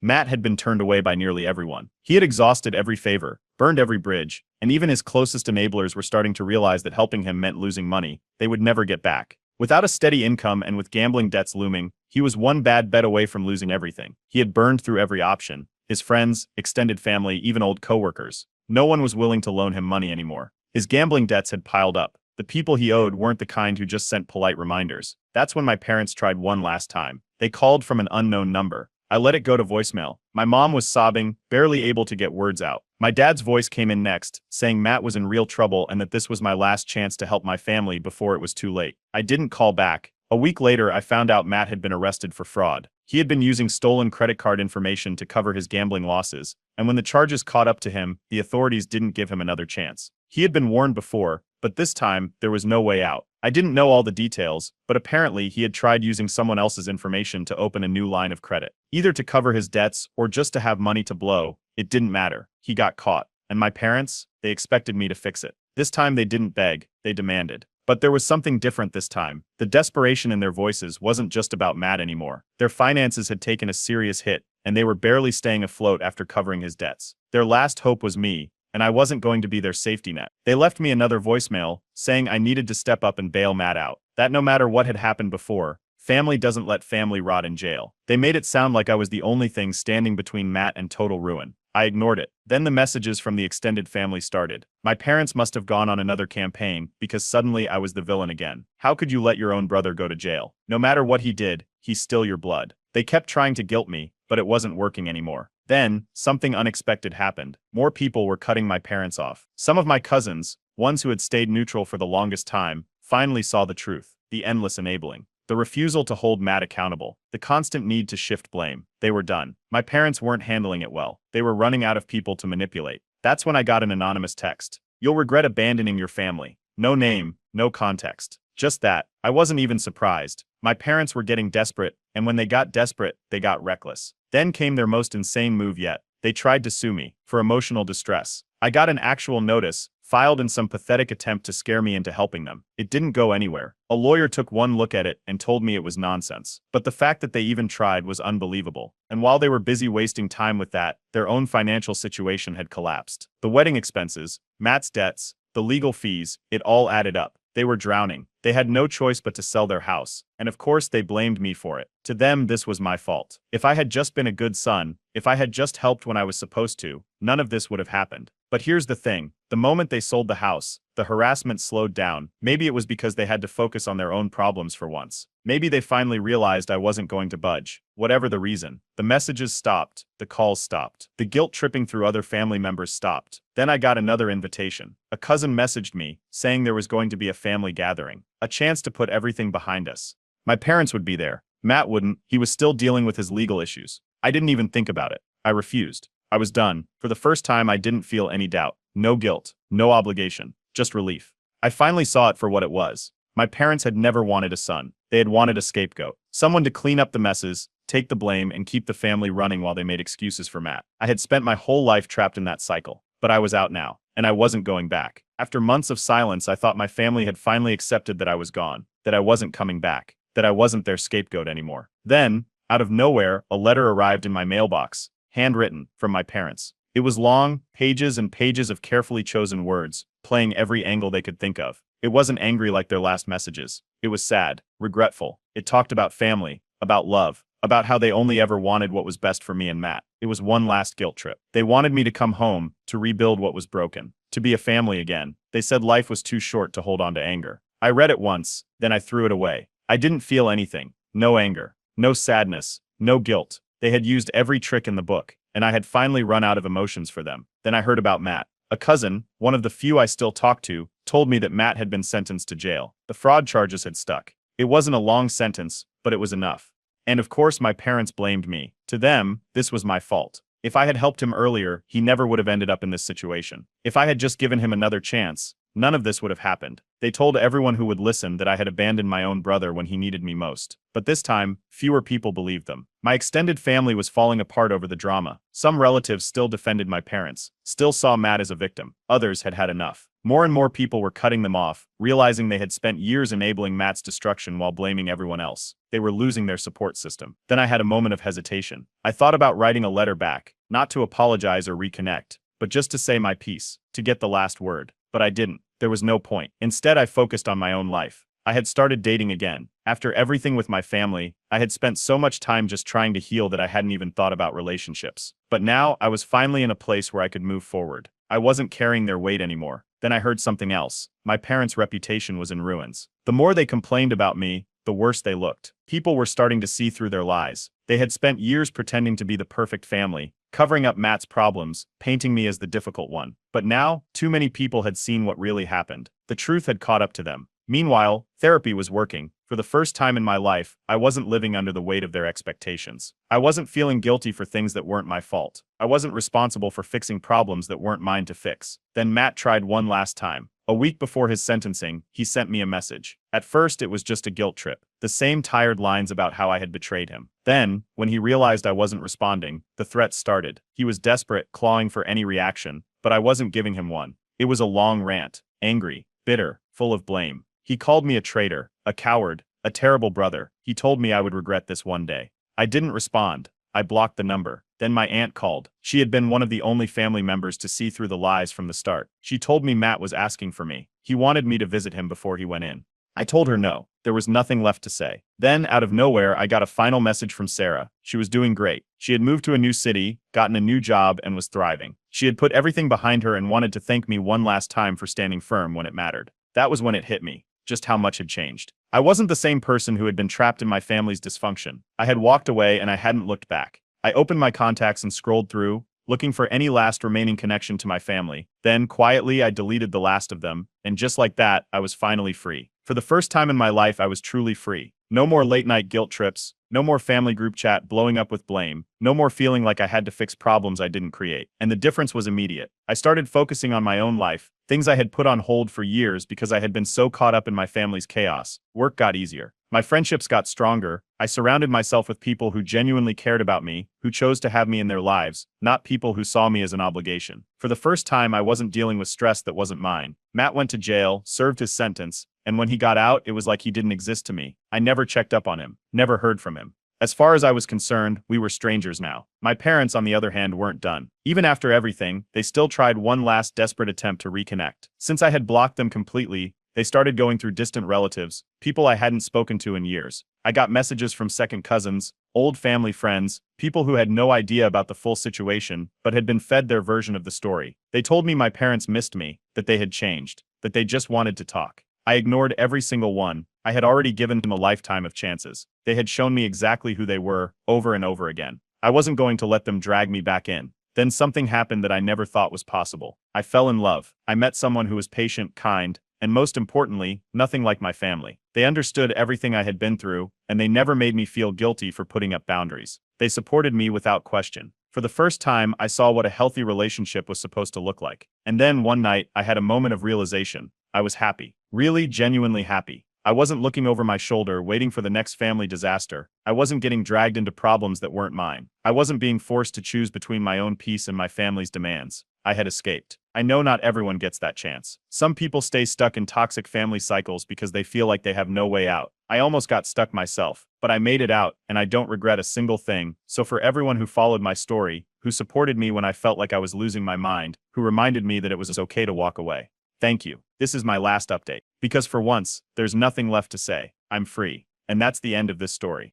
Matt had been turned away by nearly everyone. He had exhausted every favor, burned every bridge, and even his closest enablers were starting to realize that helping him meant losing money they would never get back. Without a steady income and with gambling debts looming, he was one bad bet away from losing everything. He had burned through every option. His friends, extended family, even old coworkers. No one was willing to loan him money anymore. His gambling debts had piled up. The people he owed weren't the kind who just sent polite reminders. That's when my parents tried one last time. They called from an unknown number. I let it go to voicemail. My mom was sobbing, barely able to get words out. My dad's voice came in next, saying Matt was in real trouble and that this was my last chance to help my family before it was too late. I didn't call back. A week later, I found out Matt had been arrested for fraud. He had been using stolen credit card information to cover his gambling losses, and when the charges caught up to him, the authorities didn't give him another chance. He had been warned before, but this time, there was no way out. I didn't know all the details, but apparently he had tried using someone else's information to open a new line of credit. Either to cover his debts or just to have money to blow, it didn't matter. He got caught. And my parents, they expected me to fix it. This time they didn't beg, they demanded. But there was something different this time. The desperation in their voices wasn't just about Matt anymore. Their finances had taken a serious hit, and they were barely staying afloat after covering his debts. Their last hope was me, and I wasn't going to be their safety net. They left me another voicemail, saying I needed to step up and bail Matt out. That no matter what had happened before, family doesn't let family rot in jail. They made it sound like I was the only thing standing between Matt and total ruin. I ignored it. Then the messages from the extended family started. My parents must have gone on another campaign, because suddenly I was the villain again. How could you let your own brother go to jail? No matter what he did, he's still your blood. They kept trying to guilt me, but it wasn't working anymore. Then, something unexpected happened. More people were cutting my parents off. Some of my cousins, ones who had stayed neutral for the longest time, finally saw the truth. The endless enabling. The refusal to hold Matt accountable. The constant need to shift blame. They were done. My parents weren't handling it well. They were running out of people to manipulate. That's when I got an anonymous text. You'll regret abandoning your family. No name, no context. Just that. I wasn't even surprised. My parents were getting desperate, and when they got desperate, they got reckless. Then came their most insane move yet. They tried to sue me for emotional distress. I got an actual notice, filed in some pathetic attempt to scare me into helping them. It didn't go anywhere. A lawyer took one look at it and told me it was nonsense. But the fact that they even tried was unbelievable. And while they were busy wasting time with that, their own financial situation had collapsed. The wedding expenses, Matt's debts, the legal fees, it all added up. They were drowning. They had no choice but to sell their house. And of course they blamed me for it. To them, this was my fault. If I had just been a good son, if I had just helped when I was supposed to, none of this would have happened. But here's the thing. The moment they sold the house, the harassment slowed down. Maybe it was because they had to focus on their own problems for once. Maybe they finally realized I wasn't going to budge. Whatever the reason, the messages stopped, the calls stopped, the guilt tripping through other family members stopped. Then I got another invitation. A cousin messaged me, saying there was going to be a family gathering, a chance to put everything behind us. My parents would be there. Matt wouldn't. He was still dealing with his legal issues. I didn't even think about it. I refused. I was done. For the first time, I didn't feel any doubt. No guilt. No obligation. Just relief. I finally saw it for what it was. My parents had never wanted a son. They had wanted a scapegoat. Someone to clean up the messes, take the blame, and keep the family running while they made excuses for Matt. I had spent my whole life trapped in that cycle. But I was out now, and I wasn't going back. After months of silence, I thought my family had finally accepted that I was gone, that I wasn't coming back, that I wasn't their scapegoat anymore. Then, out of nowhere, a letter arrived in my mailbox, handwritten, from my parents. It was long, pages and pages of carefully chosen words, playing every angle they could think of. It wasn't angry like their last messages. It was sad, regretful. It talked about family, about love, about how they only ever wanted what was best for me and Matt. It was one last guilt trip. They wanted me to come home, to rebuild what was broken, to be a family again. They said life was too short to hold on to anger. I read it once, then I threw it away. I didn't feel anything. No anger, no sadness, no guilt. They had used every trick in the book, and I had finally run out of emotions for them. Then I heard about Matt. A cousin, one of the few I still talk to, told me that Matt had been sentenced to jail. The fraud charges had stuck. It wasn't a long sentence, but it was enough. And of course my parents blamed me. To them, this was my fault. If I had helped him earlier, he never would have ended up in this situation. If I had just given him another chance, none of this would have happened. They told everyone who would listen that I had abandoned my own brother when he needed me most. But this time, fewer people believed them. My extended family was falling apart over the drama. Some relatives still defended my parents, still saw Matt as a victim. Others had had enough. More and more people were cutting them off, realizing they had spent years enabling Matt's destruction while blaming everyone else. They were losing their support system. Then I had a moment of hesitation. I thought about writing a letter back, not to apologize or reconnect, but just to say my piece, to get the last word. But I didn't. There was no point. Instead, I focused on my own life. I had started dating again. After everything with my family, I had spent so much time just trying to heal that I hadn't even thought about relationships. But now, I was finally in a place where I could move forward. I wasn't carrying their weight anymore. Then I heard something else. My parents' reputation was in ruins. The more they complained about me, the worse they looked. People were starting to see through their lies. They had spent years pretending to be the perfect family, covering up Matt's problems, painting me as the difficult one. But now, too many people had seen what really happened. The truth had caught up to them. Meanwhile, therapy was working. For the first time in my life, I wasn't living under the weight of their expectations. I wasn't feeling guilty for things that weren't my fault. I wasn't responsible for fixing problems that weren't mine to fix. Then Matt tried one last time. A week before his sentencing, he sent me a message. At first, it was just a guilt trip. The same tired lines about how I had betrayed him. Then, when he realized I wasn't responding, the threats started. He was desperate, clawing for any reaction, but I wasn't giving him one. It was a long rant. Angry, bitter, full of blame. He called me a traitor, a coward, a terrible brother. He told me I would regret this one day. I didn't respond. I blocked the number. Then my aunt called. She had been one of the only family members to see through the lies from the start. She told me Matt was asking for me. He wanted me to visit him before he went in. I told her no. There was nothing left to say. Then, out of nowhere, I got a final message from Sarah. She was doing great. She had moved to a new city, gotten a new job, and was thriving. She had put everything behind her and wanted to thank me one last time for standing firm when it mattered. That was when it hit me. Just how much had changed. I wasn't the same person who had been trapped in my family's dysfunction. I had walked away and I hadn't looked back. I opened my contacts and scrolled through, looking for any last remaining connection to my family. Then, quietly, I deleted the last of them, and just like that, I was finally free. For the first time in my life, I was truly free. No more late-night guilt trips, no more family group chat blowing up with blame, no more feeling like I had to fix problems I didn't create. And the difference was immediate. I started focusing on my own life, things I had put on hold for years because I had been so caught up in my family's chaos. Work got easier. My friendships got stronger, I surrounded myself with people who genuinely cared about me, who chose to have me in their lives, not people who saw me as an obligation. For the first time, I wasn't dealing with stress that wasn't mine. Matt went to jail, served his sentence, and when he got out, it was like he didn't exist to me. I never checked up on him, never heard from him. As far as I was concerned, we were strangers now. My parents, on the other hand, weren't done. Even after everything, they still tried one last desperate attempt to reconnect. Since I had blocked them completely, they started going through distant relatives, people I hadn't spoken to in years. I got messages from second cousins, old family friends, people who had no idea about the full situation, but had been fed their version of the story. They told me my parents missed me, that they had changed, that they just wanted to talk. I ignored every single one. I had already given them a lifetime of chances. They had shown me exactly who they were, over and over again. I wasn't going to let them drag me back in. Then something happened that I never thought was possible. I fell in love. I met someone who was patient, kind, and most importantly, nothing like my family. They understood everything I had been through, and they never made me feel guilty for putting up boundaries. They supported me without question. For the first time, I saw what a healthy relationship was supposed to look like. And then one night, I had a moment of realization. I was happy. Really, genuinely happy. I wasn't looking over my shoulder, waiting for the next family disaster. I wasn't getting dragged into problems that weren't mine. I wasn't being forced to choose between my own peace and my family's demands. I had escaped. I know not everyone gets that chance. Some people stay stuck in toxic family cycles because they feel like they have no way out. I almost got stuck myself, but I made it out, and I don't regret a single thing. So for everyone who followed my story, who supported me when I felt like I was losing my mind, who reminded me that it was okay to walk away, thank you. This is my last update. Because for once, there's nothing left to say. I'm free. And that's the end of this story.